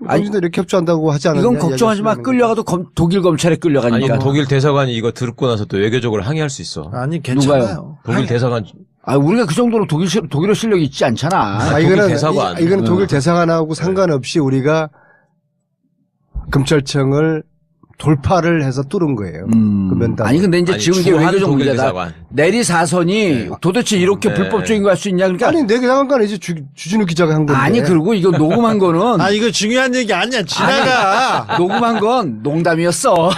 당신도 이렇게 협조한다고 하지 않았냐. 이건 걱정하지 마. 끌려가도 독일 검찰에 끌려가니까. 아니 독일 대사관이 이거 듣고 나서 또 외교적으로 항의할 수 있어. 아니 괜찮아요. 누가요? 독일 대사관 우리가 그 정도로 독일어 실력이 있지 않잖아. 독일 이거는 대사관. 이거는 독일 대사관하고 상관없이 우리가 검찰청을 돌파를 해서 뚫은 거예요. 그 면담. 아니 근데 이제 지금 이게 주한 외교적 독일 문제다. 대사관. 내리 사선이 도대체 이렇게 네. 불법적인 거 할 수 있냐. 그러니까 아니 내 대사관은 이제 주진우 기자가 한 건데. 아니 그리고 이거 녹음한 거는 이거 중요한 얘기 아니야. 지나가. 녹음한 건 농담이었어.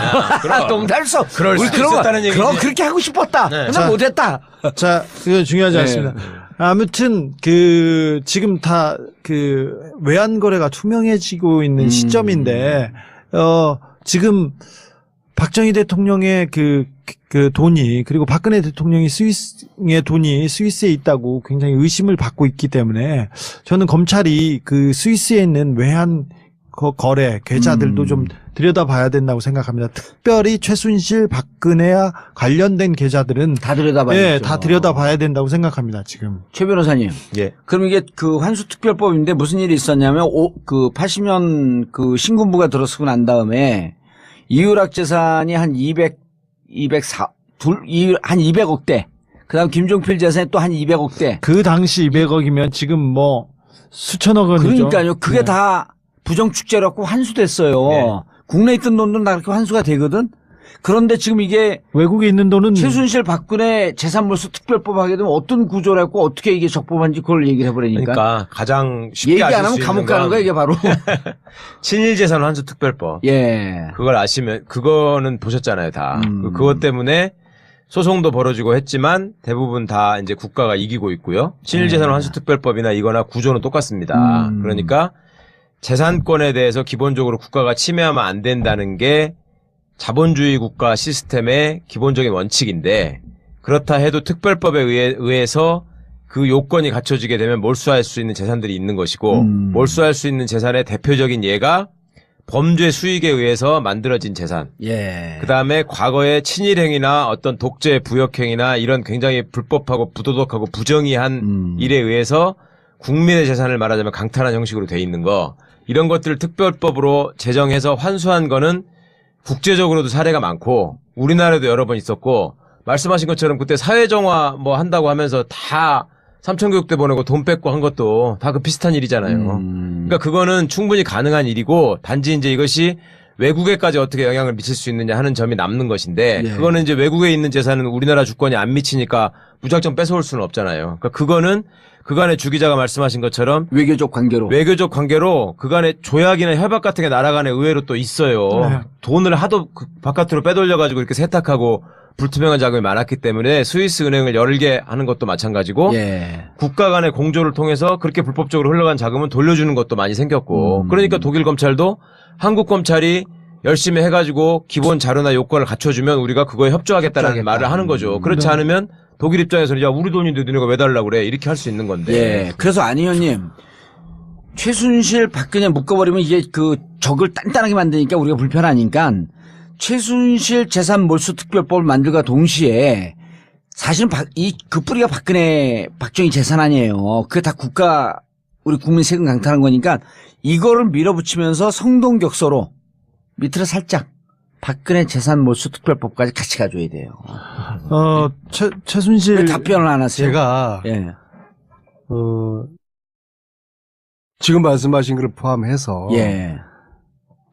그럼. 농담했어. 그럴 우리 수도 그런 거- 있었다는 얘기지. 그럼 그렇게 하고 싶었다. 네. 근데 자. 못했다. 자, 그건 중요하지 네. 않습니다. 아무튼 지금 다 외환 거래가 투명해지고 있는 시점인데 지금 박정희 대통령의 그 돈이 그리고 박근혜 대통령이 스위스의 돈이 스위스에 있다고 굉장히 의심을 받고 있기 때문에 저는 검찰이 그 스위스에 있는 외환 거래 계좌들도 좀 들여다봐야 된다고 생각합니다. 특별히 최순실, 박근혜와 관련된 계좌들은 다 들여다봐야죠. 예, 다 들여다봐야 된다고 생각합니다. 지금. 최 변호사님. 예. 그럼 이게 그 환수특별법인데 무슨 일이 있었냐면 80년 그 신군부가 들어서고 난 다음에 이유락 재산이 한 200억대. 그다음 김종필 재산이 또 한 200억대. 그 당시 200억이면 지금 뭐 수천억 원이죠. 그러니까요. 그게 다 부정축제라고 환수됐어요. 네. 국내에 있던 돈도 다 그렇게 환수가 되거든. 그런데 지금 이게 외국에 있는 돈은 최순실 박근혜 재산몰수 특별법 하게 되면 어떤 구조를 했고 어떻게 이게 적법한지 그걸 얘기를 해버리니까. 그러니까 가장 쉽게 얘기 아실 안 하면 수 감옥 있는 가는 건 거야 이게 바로. 친일재산 환수 특별법. 예. 그걸 아시면 그거는 보셨잖아요 다. 그것 때문에 소송도 벌어지고 했지만 대부분 다 이제 국가가 이기고 있고요. 친일재산 환수 특별법이나 이거나 구조는 똑같습니다. 그러니까 재산권에 대해서 기본적으로 국가가 침해하면 안 된다는 게 자본주의 국가 시스템의 기본적인 원칙인데 그렇다 해도 특별법에 의해서 그 요건이 갖춰지게 되면 몰수할 수 있는 재산들이 있는 것이고 몰수할 수 있는 재산의 대표적인 예가 범죄 수익에 의해서 만들어진 재산. 예. 그다음에 과거의 친일행위나 어떤 독재 부역행위나 이런 굉장히 불법하고 부도덕하고 부정의한 일에 의해서 국민의 재산을 말하자면 강탈한 형식으로 돼 있는 거. 이런 것들을 특별법으로 제정해서 환수한 거는 국제적으로도 사례가 많고 우리나라에도 여러 번 있었고 말씀하신 것처럼 그때 사회정화 뭐 한다고 하면서 다 삼천교육대 보내고 돈 뺏고 한 것도 다 그 비슷한 일이잖아요. 그러니까 그거는 충분히 가능한 일이고 단지 이제 이것이 외국에까지 어떻게 영향을 미칠 수 있느냐 하는 점이 남는 것인데 예. 그거는 이제 외국에 있는 재산은 우리나라 주권이 안 미치니까 무작정 뺏어올 수는 없잖아요. 그러니까 그거는 그간의 주 기자가 말씀하신 것처럼 외교적 관계로 그간의 조약이나 협약 같은 게 나라 간에 의외로 또 있어요. 네. 돈을 하도 바깥으로 빼돌려가지고 이렇게 세탁하고 불투명한 자금이 많았기 때문에 스위스 은행을 열게 하는 것도 마찬가지고 예. 국가 간의 공조를 통해서 그렇게 불법적으로 흘러간 자금은 돌려주는 것도 많이 생겼고 그러니까 독일 검찰도 한국 검찰이 열심히 해가지고 기본 자료나 요건을 갖춰주면 우리가 그거에 협조하겠다라는 말을 하는 거죠. 그렇지 않으면 독일 입장에서는 야 우리 돈인데 너네가 왜 달라고 그래 이렇게 할 수 있는 건데. 예. 그래서 안 의원님 최순실 박근혜 묶어버리면 이게 그 적을 단단하게 만드니까 우리가 불편하니까 최순실 재산 몰수 특별법을 만들과 동시에 사실은 그 뿌리가 박정희 재산 아니에요. 그게 다 국가 우리 국민 세금 강탈한 거니까 이거를 밀어붙이면서 성동격서로 밑으로 살짝 박근혜 재산 몰수 특별법까지 같이 가줘야 돼요. 최순실 왜 답변을 안 하세요? 제가 예. 지금 말씀하신 것을 포함해서 예.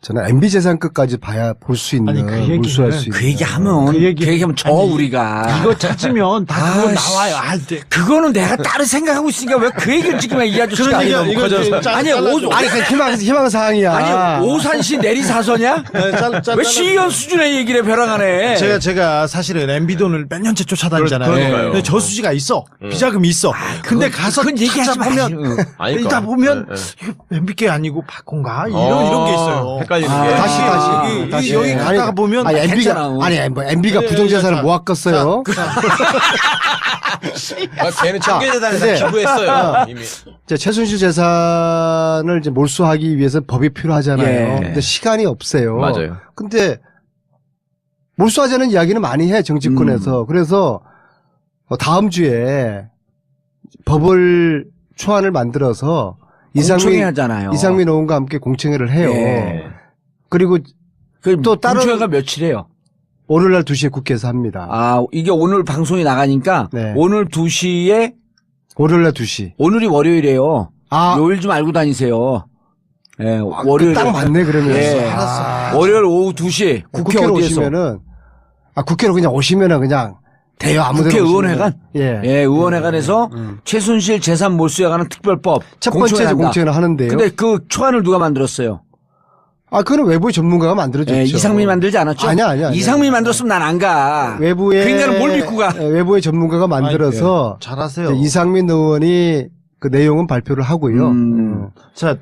저는 MB 재산 끝까지 볼 수 있는 아니, 그 얘기는 몰수할 수 있는 그 얘기하면 그 얘기하면 우리가 이거 찾으면 다 그거 아이씨. 나와요. 알 때. 그거는 내가 따로 생각하고 있으니까 왜 그 얘기를 지금 이 아저씨가 그런 얘기가 아니고 이거 아니 아니 그 희망 사항이야. 아니 오산시 내리사서냐? 왜 시의원 수준의 얘기를 벼랑하네. 제가 사실은 MB 돈을 몇 년째 쫓아다니잖아요. 그러니까요. 근데 저수지가 있어. 비자금이 있어. 근데 가서 그건 얘기하지 찾아보면 아니까. 일단 보면 네, 네. 이거 MB께 아니고 박건가 이런 게 있어요. 헷갈리는 아, 게. 다시. 여기 가다가 보면 아니 괜찮아. MB가 부정재산을 모았겠어요. 걔는 청계재단에서 근데- 기부했어요. 이미. 이제 최순실 재산을 이제 몰수하기 위해서 법이 필요하잖아요. 예. 근데 시간이 없어요. 맞아요. 근데 몰수하자는 이야기는 많이 해 정치권에서. 그래서 다음 주에 법을 초안을 만들어서 공청회 하잖아요. 이상민 의원과 함께 공청회를 해요. 예. 그리고 또 다른 공청회가 며칠이에요? 월요일 날 2시에 국회에서 합니다. 아 이게 오늘 방송이 나가니까 네. 오늘 2시에 월요일 날 2시. 오늘이 월요일이에요. 아, 요일 좀 알고 다니세요. 예, 월요일 딱 맞네 그러면. 예. 월요일 오후 2시 국회 국회로 어디에서? 오시면은 국회로 그냥 오시면은 그냥 돼요. 아무데나 국회 오시면은. 의원회관? 예. 예, 의원회관에서 최순실 재산 몰수에 관한 특별법 첫 번째 공청회 한다. 공청회를 하는데요. 근데 그 초안을 누가 만들었어요? 그거는 외부의 전문가가 만들어줬죠. 예, 이상민이 만들지 않았죠? 아니야. 이상민이 만들었으면 난 안 가. 외부의 그 인간은 뭘 믿고 가? 예, 외부의 전문가가 만들어서 잘하세요. 이제 이상민 의원이 그 내용은 발표를 하고요. 자,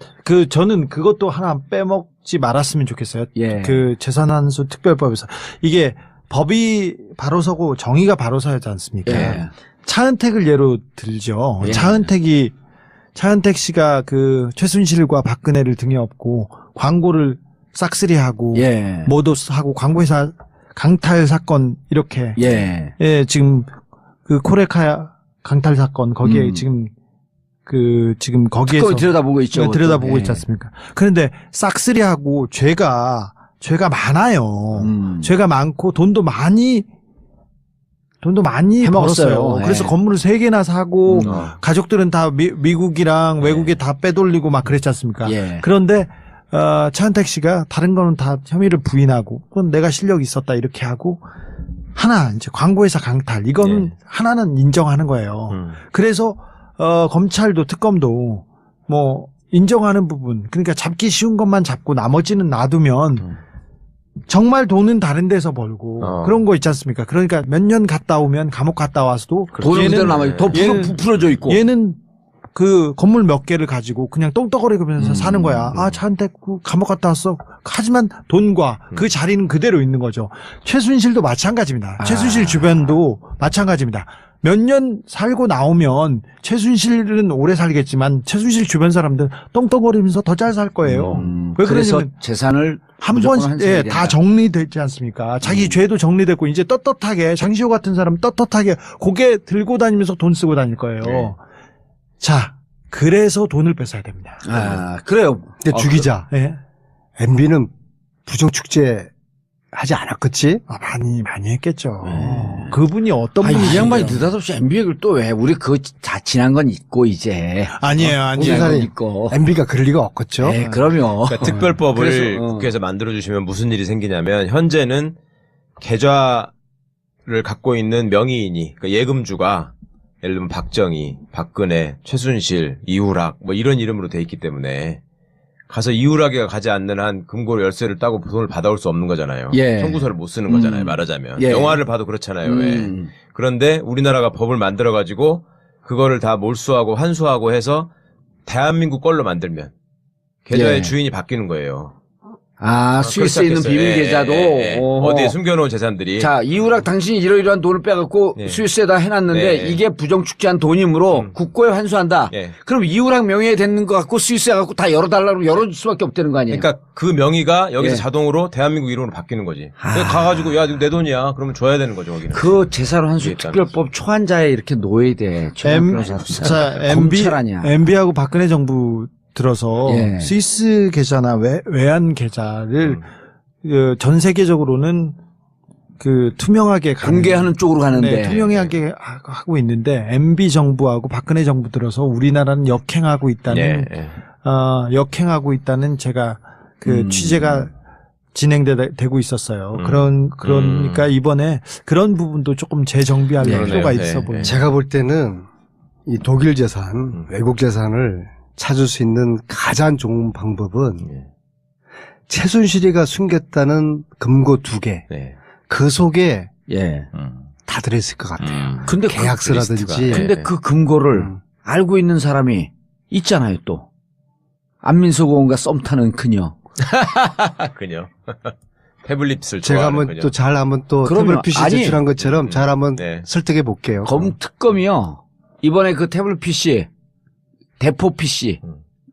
저는 그것도 하나 빼먹지 말았으면 좋겠어요. 예. 그 재산환수 특별법에서 이게 법이 바로 서고 정의가 바로 서야지 않습니까? 예. 차은택을 예로 들죠. 예. 차은택 씨가 그 최순실과 박근혜를 등에 업고 광고를 싹쓸이하고 예. 뭐도 하고 광고회사 강탈 사건 이렇게 예. 예, 지금 그 코레카 강탈 사건 거기에 지금 거기에서 그거 들여다보고 있죠. 네, 들여다보고 그것도. 있지 않습니까? 그런데 싹쓸이하고 죄가 많아요. 죄가 많고 돈도 많이 해먹었어요. 벌었어요. 네. 그래서 건물을 3개나 사고 가족들은 다 미국이랑 외국에 다 빼돌리고 막 그랬지 않습니까? 예. 그런데 차은택 씨가 다른 거는 다 혐의를 부인하고 그건 내가 실력이 있었다 이렇게 하고 하나 이제 광고회사 강탈 이거는 네. 하나는 인정하는 거예요. 그래서 검찰도 특검도 뭐 인정하는 부분 그러니까 잡기 쉬운 것만 잡고 나머지는 놔두면 정말 돈은 다른 데서 벌고 그런 거 있지 않습니까? 그러니까 몇 년 갔다 오면 감옥 갔다 와서도 돈은 그대로 남아 더 부풀어져 있고. 얘는 그 건물 몇 개를 가지고 그냥 똥떡거리면서 사는 거야. 아, 차은택 감옥 갔다 왔어. 하지만 돈과 그 자리는 그대로 있는 거죠. 최순실도 마찬가지입니다. 최순실 주변도 마찬가지입니다. 몇 년 살고 나오면 최순실은 오래 살겠지만 최순실 주변 사람들 똥떡거리면서 더 잘 살 거예요. 왜 그래서 그러냐면 재산을 한 무조건 번, 한시해야 예, 된다. 다 정리되지 않습니까? 자기 죄도 정리됐고, 이제 떳떳하게, 장시호 같은 사람 떳떳하게 고개 들고 다니면서 돈 쓰고 다닐 거예요. 네. 자, 그래서 돈을 뺏어야 됩니다. 아, 그래요. 근데 주기자, 예. MB는 부정축제 하지 않았겠지? 아, 많이 했겠죠. 그분이 어떤 이 분이 양반이 느닷없이 MB 얘기를 또 왜? 우리 그거 다 지난 건 있고, 이제. 아니에요. 지난 건 우리 있고. MB가 그럴 리가 없겠죠? 네, 그럼요. 그러니까 특별법을 그래서, 국회에서 만들어주시면 무슨 일이 생기냐면 현재는 계좌를 갖고 있는 명의인이 그러니까 예금주가 예를 들면 박정희, 박근혜, 최순실, 이후락 뭐 이런 이름으로 돼 있기 때문에 가서 이후락이가 가지 않는 한 금고 열쇠를 따고 돈을 받아올 수 없는 거잖아요. 예. 청구서를 못 쓰는 거잖아요. 말하자면. 예. 영화를 봐도 그렇잖아요. 왜. 그런데 우리나라가 법을 만들어가지고 그거를 다 몰수하고 환수하고 해서 대한민국 걸로 만들면 계좌의 예. 주인이 바뀌는 거예요. 아, 스위스에 있는 그렇지 비밀 않겠어요? 계좌도. 예. 어허. 어디에 숨겨놓은 재산들이. 자, 이후락 당신이 이러이러한 돈을 빼갖고 예. 스위스에다 해놨는데 예. 이게 부정축제한 돈이므로 국고에 환수한다. 예. 그럼 이후락 명의에 되는 거 갖고 스위스에 갖고 다 열어달라고 열어줄 수밖에 없다는 거 아니에요? 그러니까 그 명의가 여기서 예. 자동으로 대한민국 이름으로 바뀌는 거지. 그래서 가가지고 야, 이거 내 돈이야. 그러면 줘야 되는 거죠, 거기는. 그 재산 환수 위에 특별법 초안자에 이렇게 놓여야 돼. 자, 검찰 아니야. MB하고 박근혜 정부 들어서 예. 스위스 계좌나 외환 계좌를 전 세계적으로는 그 투명하게 가는 공개하는 쪽으로 가는데. 네, 투명하게 하고 있는데 MB 정부하고 박근혜 정부 들어서 우리나라는 역행하고 있다는 예. 역행하고 있다는 제가 그 취재가 진행되고 있었어요. 그러니까 이번에 그런 부분도 조금 재정비할 그러네요. 필요가 네, 있어 네. 보입니다. 제가 볼 때는 이 독일 재산, 외국 재산을 찾을 수 있는 가장 좋은 방법은 최순실이가 숨겼다는 금고 2개. 네. 그 속에 예. 다 들어있을 것 같아요. 근데 계약서라든지. 리스트가. 근데 그 금고를 알고 있는 사람이 있잖아요, 또. 안민석 의원과 썸 타는 그녀. 그녀. 태블릿을 제가 좋아하는 한번 그녀. 또 잘 한번 또 그러면 태블릿 PC 아니, 제출한 것처럼 잘 한번 네. 설득해 볼게요. 검특검이요. 이번에 그 태블릿 PC, 대포 PC,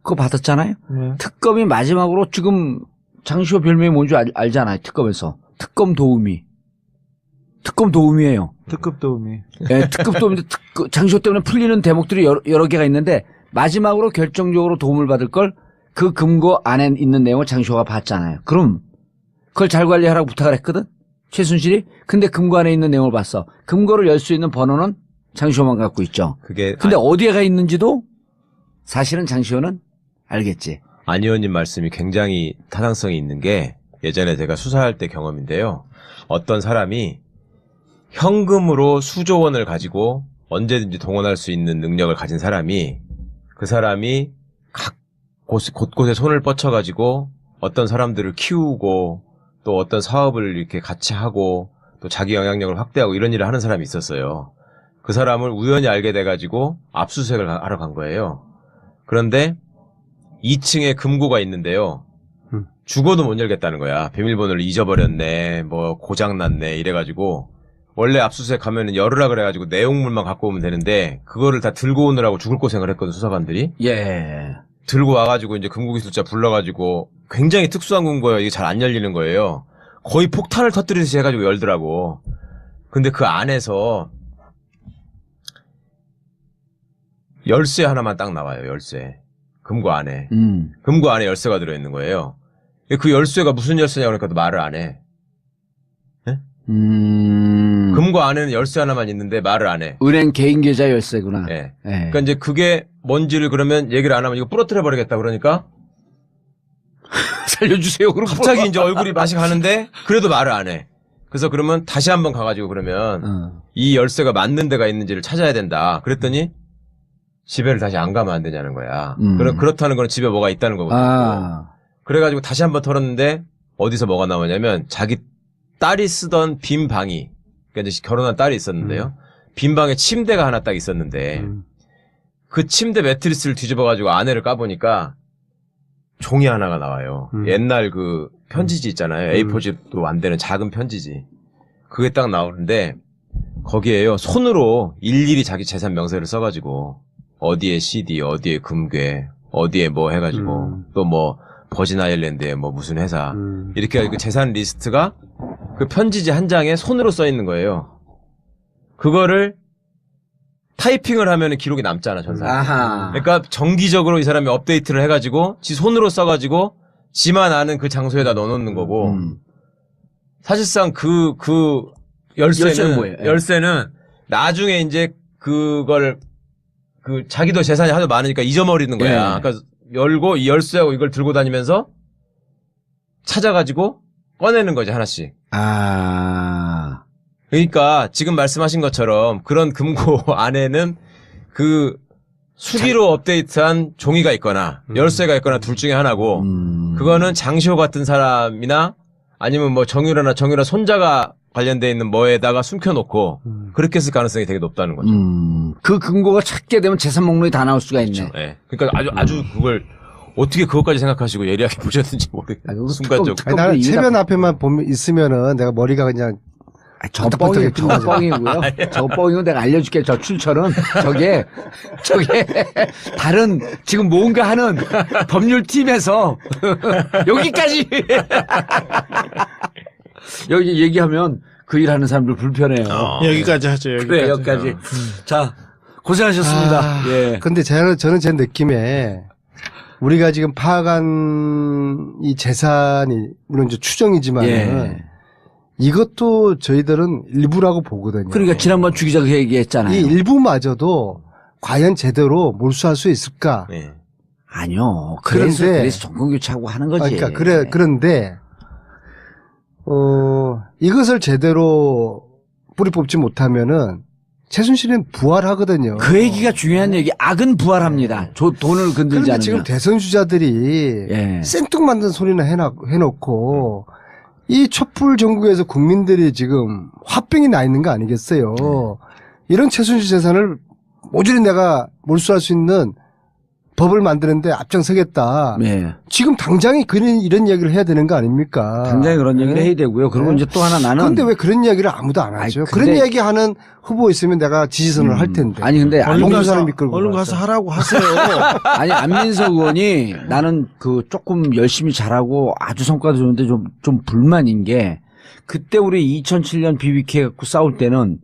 그거 받았잖아요? 네. 특검이 마지막으로 지금 장시호 별명이 뭔지 알잖아요, 특검에서. 특검 도우미. 특검 도우미예요. 특급 도우미. 예, 특급 도우미인데 장시호 때문에 풀리는 대목들이 여러 개가 있는데 마지막으로 결정적으로 도움을 받을 걸 그 금고 안에 있는 내용을 장시호가 봤잖아요. 그럼 그걸 잘 관리하라고 부탁을 했거든? 최순실이? 근데 금고 안에 있는 내용을 봤어. 금고를 열 수 있는 번호는 장시호만 갖고 있죠. 그게 근데 어디에가 있는지도 사실은 장시호는 알겠지. 안 의원님 말씀이 굉장히 타당성이 있는 게 예전에 제가 수사할 때 경험인데요. 어떤 사람이 현금으로 수조 원을 가지고 언제든지 동원할 수 있는 능력을 가진 사람이 그 사람이 각 곳곳에 손을 뻗쳐가지고 어떤 사람들을 키우고 또 어떤 사업을 이렇게 같이 하고 또 자기 영향력을 확대하고 이런 일을 하는 사람이 있었어요. 그 사람을 우연히 알게 돼가지고 압수수색을 하러 간 거예요. 그런데 2층에 금고가 있는데요. 죽어도 못 열겠다는 거야. 비밀번호를 잊어버렸네, 뭐 고장났네 이래가지고 원래 압수수색 가면은 열으라 그래가지고 내용물만 갖고 오면 되는데 그거를 다 들고 오느라고 죽을 고생을 했거든 수사관들이. 예. 들고 와가지고 이제 금고기술자 불러가지고 굉장히 특수한 금고예요. 이게 잘 안 열리는 거예요. 거의 폭탄을 터뜨리듯이 해가지고 열더라고. 근데 그 안에서 열쇠 하나만 딱 나와요. 열쇠. 금고 안에. 금고 안에 열쇠가 들어있는 거예요. 그 열쇠가 무슨 열쇠냐고 그러니까 말을 안 해. 금고 안에는 열쇠 하나만 있는데 말을 안 해. 은행 개인 계좌 열쇠구나. 예. 예. 그러니까 이제 그게 뭔지를 그러면 얘기를 안 하면 이거 부러뜨려 버리겠다 그러니까 살려주세요. 그럼 갑자기 이제 얼굴이 맛이 가는데 그래도 말을 안 해. 그래서 그러면 다시 한번 가가지고 그러면 이 열쇠가 맞는 데가 있는지를 찾아야 된다. 그랬더니 집에를 다시 안 가면 안 되냐는 거야. 그렇다는 건 집에 뭐가 있다는 거거든요. 그래가지고 다시 한번 털었는데 어디서 뭐가 나오냐면 자기 딸이 쓰던 빈 방이, 그러니까 이제 결혼한 딸이 있었는데요. 빈 방에 침대가 하나 딱 있었는데 그 침대 매트리스를 뒤집어가지고 안에를 까보니까 종이 하나가 나와요. 옛날 그 편지지 있잖아요. A4집도 안 되는 작은 편지지. 그게 딱 나오는데 거기에요. 손으로 일일이 자기 재산 명세를 써가지고 어디에 CD, 어디에 금괴, 어디에 뭐 해가지고 또 뭐 버진 아일랜드에 뭐 무슨 회사 이렇게 해가지고 그 재산 리스트가 그 편지지 한 장에 손으로 써 있는 거예요. 그거를 타이핑을 하면 기록이 남잖아, 전사. 아하. 그러니까 정기적으로 이 사람이 업데이트를 해가지고 지 손으로 써가지고 지만 아는 그 장소에다 넣어놓는 거고 사실상 그 열쇠는 뭐예요? 열쇠는 나중에 이제 그걸 그 자기도 재산이 하도 많으니까 잊어버리는 거야. 네. 그러니까 열고 이 열쇠하고 이걸 들고 다니면서 찾아가지고 꺼내는 거지 하나씩. 아. 그러니까 지금 말씀하신 것처럼 그런 금고 안에는 그 수기로 업데이트한 종이가 있거나 열쇠가 있거나 둘 중에 하나고 그거는 장시호 같은 사람이나 아니면 뭐 정유라나 정유라 손자가 관련돼 있는 뭐에다가 숨겨놓고 그렇게 했을 가능성이 되게 높다는 거죠. 그 금고가 찾게 되면 재산 목록이 다 나올 수가 있네. 네. 그러니까 아주 그걸 어떻게 그것까지 생각하시고 예리하게 보셨는지 모르겠어요. 순간적으로. 아니, 나는 체면 앞에만 보면 있으면은 내가 머리가 그냥 저 뻥이 끝나죠. 뻥이고요. 저 뻥이고 내가 알려줄게. 저 출처는 저게 다른 지금 뭔가 하는 법률팀에서 여기까지 여기 얘기하면 그 일하는 사람들 불편해요. 여기까지 하죠. 여기까지. 그래 여기까지. 자 고생하셨습니다. 예. 근데 저는 제 느낌에 우리가 지금 파악한 이 재산이 물론 이제 추정이지만은 예. 이것도 저희들은 일부라고 보거든요. 그러니까 지난번 주 기자가 얘기했잖아요. 이 일부마저도 과연 제대로 몰수할 수 있을까? 네. 아니요. 그런데- 그래서 정권 교체하고 하는 거지. 그러니까 그런데 이것을 제대로 뿌리 뽑지 못하면은 최순실은 부활하거든요. 그 얘기가 중요한 얘기. 악은 부활합니다. 돈을 건들지 그런데 않으면. 지금 대선 주자들이 예. 생뚱맞는 소리나 해놓고 이 촛불 전국에서 국민들이 지금 화병이 나 있는 거 아니겠어요? 이런 최순실 재산을 모조리 내가 몰수할 수 있는 법을 만드는데 앞장서겠다. 네. 지금 당장에 이런 이야기를 해야 되는 거 아닙니까? 당장에 그런 얘기를 해야 되고요. 그리고 네. 이제 또 하나 나는. 그런데 왜 그런 이야기를 아무도 안 하죠? 아니, 그런 근데- 이야기 하는 후보 있으면 내가 지지선을 할 텐데. 아니 근데 공수사를 이끌고 얼른 가서 하라고 하세요. 아니 안민석 의원이 나는 그 조금 열심히 잘하고 아주 성과도 좋은데 좀 불만인 게 그때 우리 2007년 BBK 갖고 싸울 때는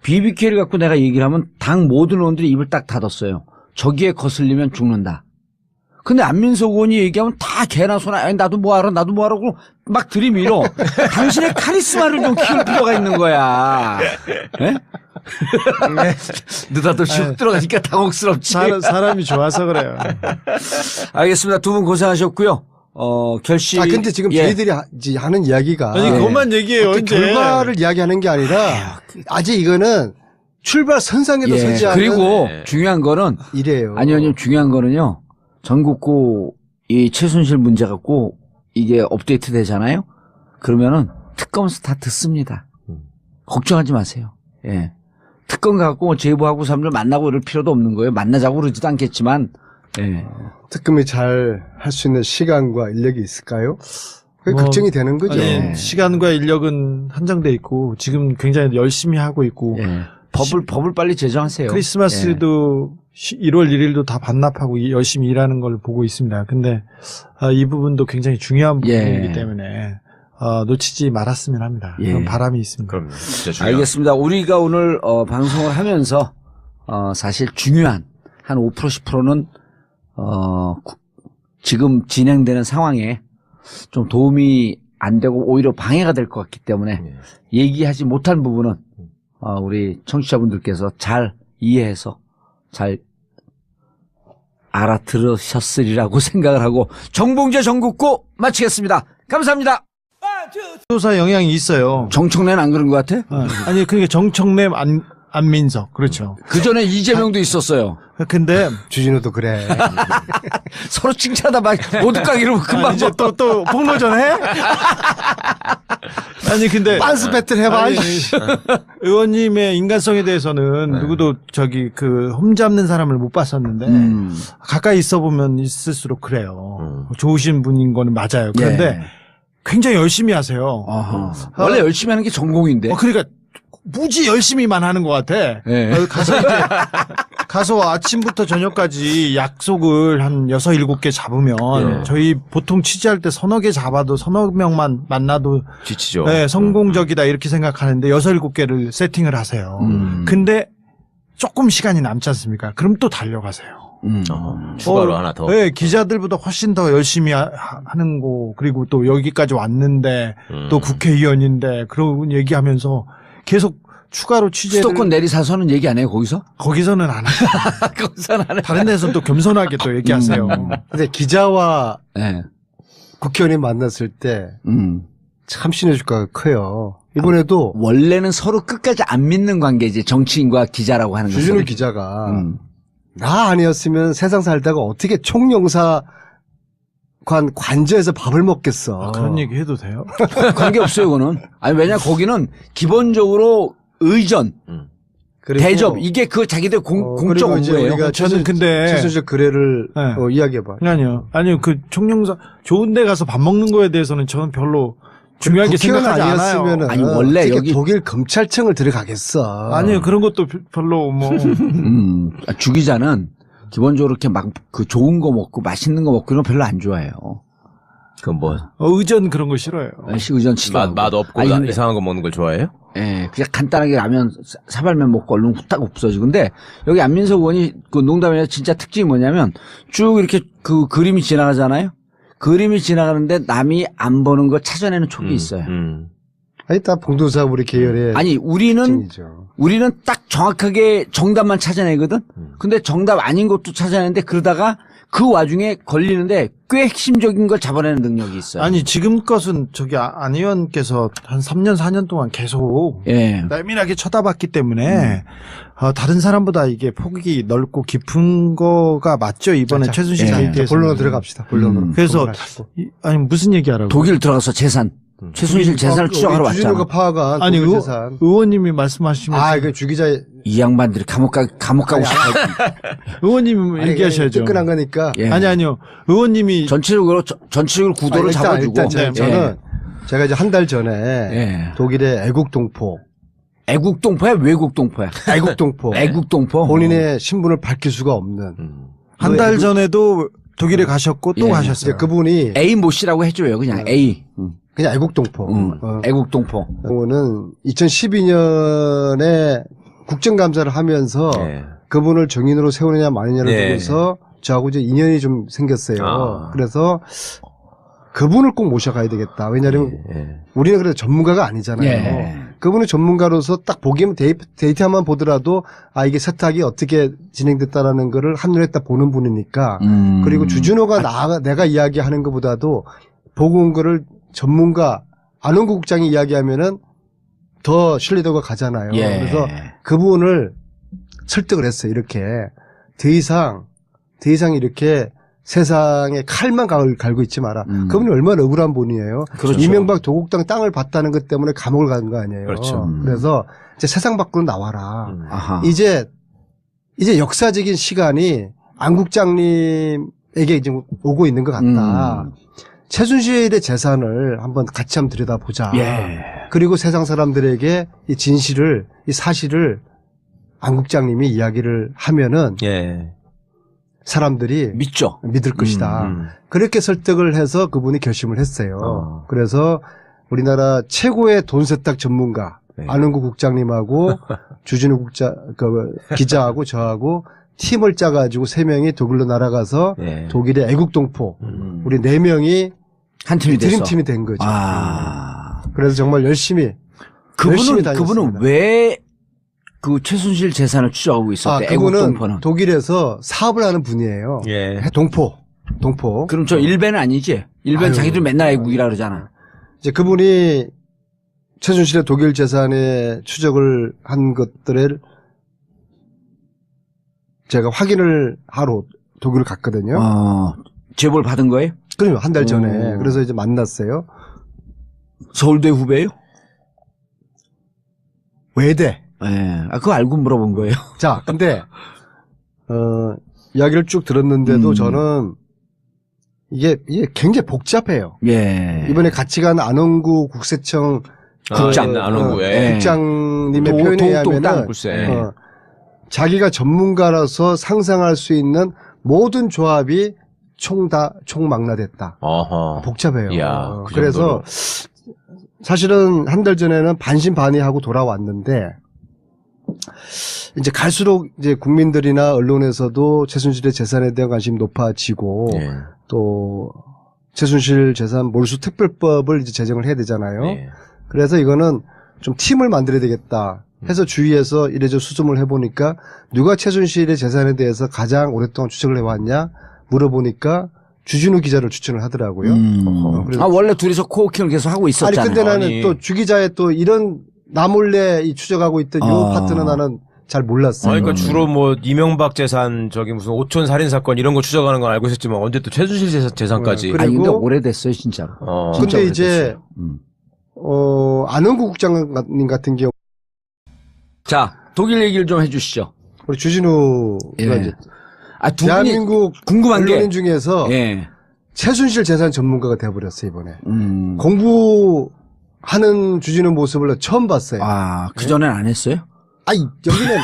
BBK를 갖고 내가 얘기를 하면 당 모든 의원들이 입을 딱 닫았어요. 저기에 거슬리면 죽는다. 근데 안민석 의원이 얘기하면 다 개나 소나 아니, 나도 뭐 알아 그러고 막 들이밀어. 당신의 카리스마를 좀 키울 필요가 있는 거야. 예? 느닷없이 훅 들어가니까 당혹스럽지. 사람이 좋아서 그래요. 알겠습니다. 두 분 고생하셨고요. 결실. 근데 지금 예. 저희들이 하는 이야기가 아니 그것만 얘기해요. 어떤 이제. 결과를 이야기하는 게 아니라 아직 이거는 출발 선상에도 예. 서지 않은 그리고 중요한 거는 이래요. 아니요, 중요한 거는요. 전국구 이 최순실 문제 갖고 이게 업데이트 되잖아요. 그러면은 특검에서 다 듣습니다. 걱정하지 마세요. 예. 특검 갖고 제보하고 사람들 만나고 이럴 필요도 없는 거예요. 만나자고 그러지도 않겠지만. 예. 특검이 잘 할 수 있는 시간과 인력이 있을까요? 그게 뭐, 걱정이 되는 거죠. 아니, 시간과 인력은 한정돼 있고 지금 굉장히 열심히 하고 있고 예. 법을 빨리 제정하세요. 크리스마스도 1월 1일도 다 반납하고 열심히 일하는 걸 보고 있습니다. 근데 이 부분도 굉장히 중요한 부분이기 때문에 놓치지 말았으면 합니다. 예. 그런 바람이 있습니다. 그럼 진짜 중요한. 알겠습니다. 우리가 오늘 방송을 하면서 사실 중요한 한 5% 10%는 지금 진행되는 상황에 좀 도움이 안 되고 오히려 방해가 될 것 같기 때문에 얘기하지 못한 부분은 우리 청취자분들께서 잘 이해해서 잘 알아들으셨으리라고 생각을 하고 정봉재 전국구 마치겠습니다. 감사합니다. 조사 영향이 있어요. 정청래는 안 그런 것 같아? 아니 그러니까 정청래 안민석 그렇죠. 그 전에 이재명도 있었어요. 근데 주진우도 그래. 서로 칭찬하다 막 오죽가기로 금방 이제 또 폭로전 해? 아니 근데 빤스 배틀 해봐. 아니, 의원님의 인간성에 대해서는 누구도 홈 잡는 사람을 못 봤었는데 가까이 있어 보면 있을수록 그래요. 좋으신 분인 거는 맞아요. 그런데 예. 굉장히 열심히 하세요. 원래 열심히 하는 게 전공인데. 그러니까 무지 열심히만 하는 것 같아. 예. 가서 아침부터 저녁까지 약속을 한 6, 7개 잡으면 예. 저희 보통 취재할 때 서너 개 잡아도 서너 명만 만나도 지치죠. 네, 성공적이다 이렇게 생각하는데 6, 7개를 세팅을 하세요. 근데 조금 시간이 남지 않습니까? 그럼 또 달려가세요. 추가로 하나 더. 네, 기자들보다 훨씬 더 열심히 하는 거 그리고 또 여기까지 왔는데 또 국회의원인데 그런 얘기하면서 계속 추가로 취재를 수도권 내리사서는 얘기 안 해요, 거기서? 거기서는 안 해요. 거기서는 안 해요. 다른 데서는 또 겸손하게 또 얘기하세요. 근데 기자와 네. 국회의원이 만났을 때 참 음. 신의 주가가 커요. 이번에도 원래는 서로 끝까지 안 믿는 관계지, 정치인과 기자라고 하는 주진우 것은. 기자가 나 아니었으면 세상 살다가 어떻게 총영사관 관저에서 밥을 먹겠어. 그런 얘기 해도 돼요? 관계 없어요, 그거는. 아니, 왜냐, 거기는 기본적으로 의전, 그리고 대접, 이게 그 자기들 공적 그리고 이제 업무예요. 우리가 저는 근데 최순실 거래를 네. 이야기해봐. 아니요 그 총영사 좋은 데 가서 밥 먹는 거에 대해서는 저는 별로 중요하게 국회의원 생각하지 않아요. 아니었으면은 아니, 원래 어떻게 여기- 독일 검찰청을 들어가겠어. 아니요 그런 것도 별로 뭐 주 기자는 기본적으로 이렇게 막 그 좋은 거 먹고 맛있는 거 먹고 이런 거 별로 안 좋아해요. 그건 뭐, 의전 그런 거 싫어요. 의전 치도 맛 없고 아니, 이상한 거 먹는 걸 좋아해요? 예, 그냥 간단하게 라면, 사발면 먹고 얼른 후딱 없어지고. 근데 여기 안민석 의원이 그 농담이 아니라 진짜 특징이 뭐냐면 쭉 이렇게 그 그림이 지나가잖아요? 그림이 지나가는데 남이 안 보는 걸 찾아내는 촉이 있어요. 아니, 다 봉도사 우리 계열의 아니, 우리는 딱 정확하게 정답만 찾아내거든? 근데 정답 아닌 것도 찾아내는데 그러다가 그 와중에 걸리는데 꽤 핵심적인 걸 잡아내는 능력이 있어요. 아니 지금 것은 안 의원께서 한 3년 4년 동안 계속 예. 내밀하게 쳐다봤기 때문에 다른 사람보다 이게 폭이 넓고 깊은 거가 맞죠 이번에 최순실 예. 사이트에서 본론으로 들어갑시다. 본론으로. 그래서 아니 무슨 얘기하라고 독일 들어가서 재산. 최순실 재산을 추적하러 주진우가 왔잖아. 파악한 아니 독일 재산. 의원님이 말씀하시면서 그 주기자 이 양반들이 감옥 가고 싶어. 의원님이 얘기하셔야죠. 뜨끈한 거니까. 예. 아니요 의원님이 전체적으로 구도를 잡아주고. 일단 저는 제가 이제 한 달 전에 예. 독일의 애국동포. 애국동포야? 외국동포야? 애국동포. 애국동포. 본인의 신분을 밝힐 수가 없는. 한 달 전에도 독일에 가셨고 또 예. 가셨어요. 이제 그분이 A 모 씨라고 해줘요. 그냥 A. 그냥 애국동포. 애국동포. 그거는 2012년에 국정감사를 하면서 예. 그분을 정인으로 세우느냐 마느냐를 예. 두고서 저하고 이제 인연이 좀 생겼어요. 아. 그래서 그분을 꼭 모셔가야 되겠다. 왜냐하면 예. 우리는 그래도 전문가가 아니잖아요. 예. 그분은 전문가로서 딱 보기면 데이터만 보더라도 이게 세탁이 어떻게 진행됐다라는 거를 한눈에 딱 보는 분이니까. 그리고 주준호가 내가 이야기하는 것보다도 보고 온 거를 전문가 안원구 국장이 이야기하면은 더 신뢰도가 가잖아요. 예. 그래서 그분을 설득을 했어요. 이렇게 더 이상 이렇게 세상에 칼만 갈고 있지 마라. 그분이 얼마나 억울한 분이에요. 그렇죠. 이명박 도곡당 땅을 봤다는 것 때문에 감옥을 간 거 아니에요. 그렇죠. 그래서 이제 세상 밖으로 나와라. 아하. 이제 역사적인 시간이 안 국장님에게 이제 오고 있는 것 같다. 최순실의 재산을 한번 같이 한번 들여다보자. 예. 그리고 세상 사람들에게 이 진실을, 이 사실을 안 국장님이 이야기를 하면은 예. 사람들이 믿죠. 믿을 것이다. 그렇게 설득을 해서 그분이 결심을 했어요. 그래서 우리나라 최고의 돈 세탁 전문가 네. 안원구 국장님하고 주진우 기자하고 저하고 팀을 짜가지고 3명이 독일로 날아가서 예. 독일의 애국동포 우리 4명이 한 팀이 됐어. 드림팀이 된 거죠. 아. 그래서 정말 열심히 그분은 다녔습니다. 왜 그 최순실 재산을 추적하고 있었대. 그거는 애국동포는. 독일에서 사업을 하는 분이에요. 예. 동포. 그럼 저 일베는 아니지? 일베는 아유. 자기들 맨날 애국이라 그러잖아. 이제 그분이 최순실의 독일 재산의 추적을 한 것들을 제가 확인을 하러 독일을 갔거든요. 제보를 받은 거예요? 그럼요, 한 달 전에. 오. 그래서 이제 만났어요. 서울대 후배예요? 외대. 예. 그거 알고 물어본 거예요. 자, 근데, 이야기를 쭉 들었는데도 저는 이게 굉장히 복잡해요. 예. 이번에 같이 간 안원구 국세청 국장, 안원구, 예. 국장님의 표현에 의하면 글쎄. 자기가 전문가라서 상상할 수 있는 모든 조합이 총망라됐다. 어허. 복잡해요. 이야, 그 그래서 사실은 한 달 전에는 반신반의하고 돌아왔는데 이제 갈수록 이제 국민들이나 언론에서도 최순실의 재산에 대한 관심이 높아지고 예. 또 최순실 재산 몰수 특별법을 이제 제정을 해야 되잖아요. 예. 그래서 이거는 좀 팀을 만들어야 되겠다 해서 주위에서 이래저래 수습을 해보니까 누가 최순실의 재산에 대해서 가장 오랫동안 추적을 해왔냐 물어보니까 주진우 기자를 추천을 하더라고요. 그래서 원래 둘이서 코워킹을 계속 하고 있었잖아요. 아니 근데 나는 아니. 또 주 기자의 또 이런 나몰래 이 추적하고 있던 요 파트는 나는 잘 몰랐어요. 그러니까 주로 뭐 이명박 재산 저기 무슨 5천 살인 사건 이런 거 추적하는 건 알고 있었지만 언제 또 최순실 재산까지. 그래. 아니, 근데 그리고- 오래됐어요, 진짜로. 근데 진짜 이제 오래됐어요. 안원구 국장님 같은 경우 자, 독일 얘기를 좀 해주시죠. 우리 주진우가 예. 이제 두 분이 대한민국 궁금한 게. 언론인 중에서 예. 최순실 재산 전문가가 돼버렸어요 이번에. 음. 공부하는 주진우 모습을 처음 봤어요. 그전엔 안 했어요? 아니 여기는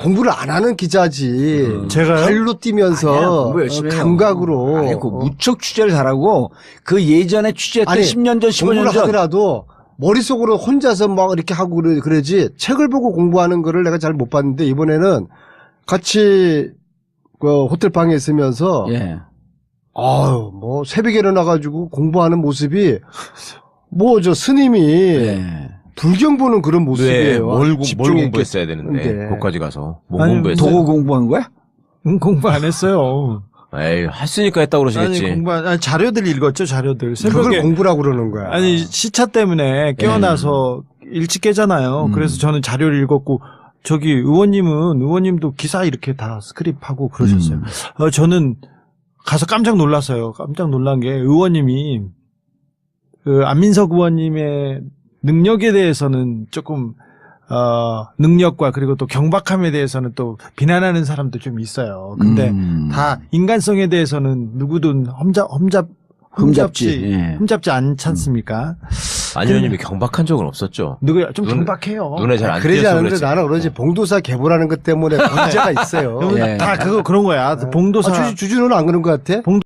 공부를 안 하는 기자지. 제가요? 발로 뛰면서 아니야, 공부 열심히 해요. 감각으로. 아니, 그 무척 취재를 잘하고 그 예전에 취재했던 아니, 10년 전, 15년 공부를 전. 하더라도 머릿속으로 혼자서 막 이렇게 하고 그러지 책을 보고 공부하는 거를 내가 잘 못 봤는데 이번에는 같이 그 호텔 방에 있으면서 예. 아유 뭐 새벽에 일어나가지고 공부하는 모습이 뭐 저 스님이 예. 불경 보는 그런 왜, 모습이에요. 뭘 집중 있게 공부했어야 되는데. 했는데. 거기까지 가서. 뭐 아니, 공부했어요? 도구 공부한 거야? 공부 안 했어요. 에이, 했으니까 했다고 그러시겠지. 아니 자료들 읽었죠, 자료들. 그걸 새벽에 공부라고 그러는 거야. 아니 시차 때문에 깨어나서 일찍 깨잖아요. 그래서 저는 자료를 읽었고 저기 의원님도 기사 이렇게 다 스크립하고 그러셨어요. 저는 가서 깜짝 놀랐어요. 깜짝 놀란 게 의원님이 그 안민석 의원님의 능력에 대해서는 조금 능력과 그리고 또 경박함에 대해서는 또 비난하는 사람도 좀 있어요. 근데 다 인간성에 대해서는 누구든 흠잡지 않지 않습니까? 안 의원님이 경박한 적은 없었죠. 누가 좀 경박해요. 눈에 잘 안 그러지 띄어서 않은데 그랬지. 나는 그러지 봉도사 개보라는 것 때문에 문제가 있어요. 예. 다 그런 거야. 봉도사. 주진우는 안 그런 것 같아?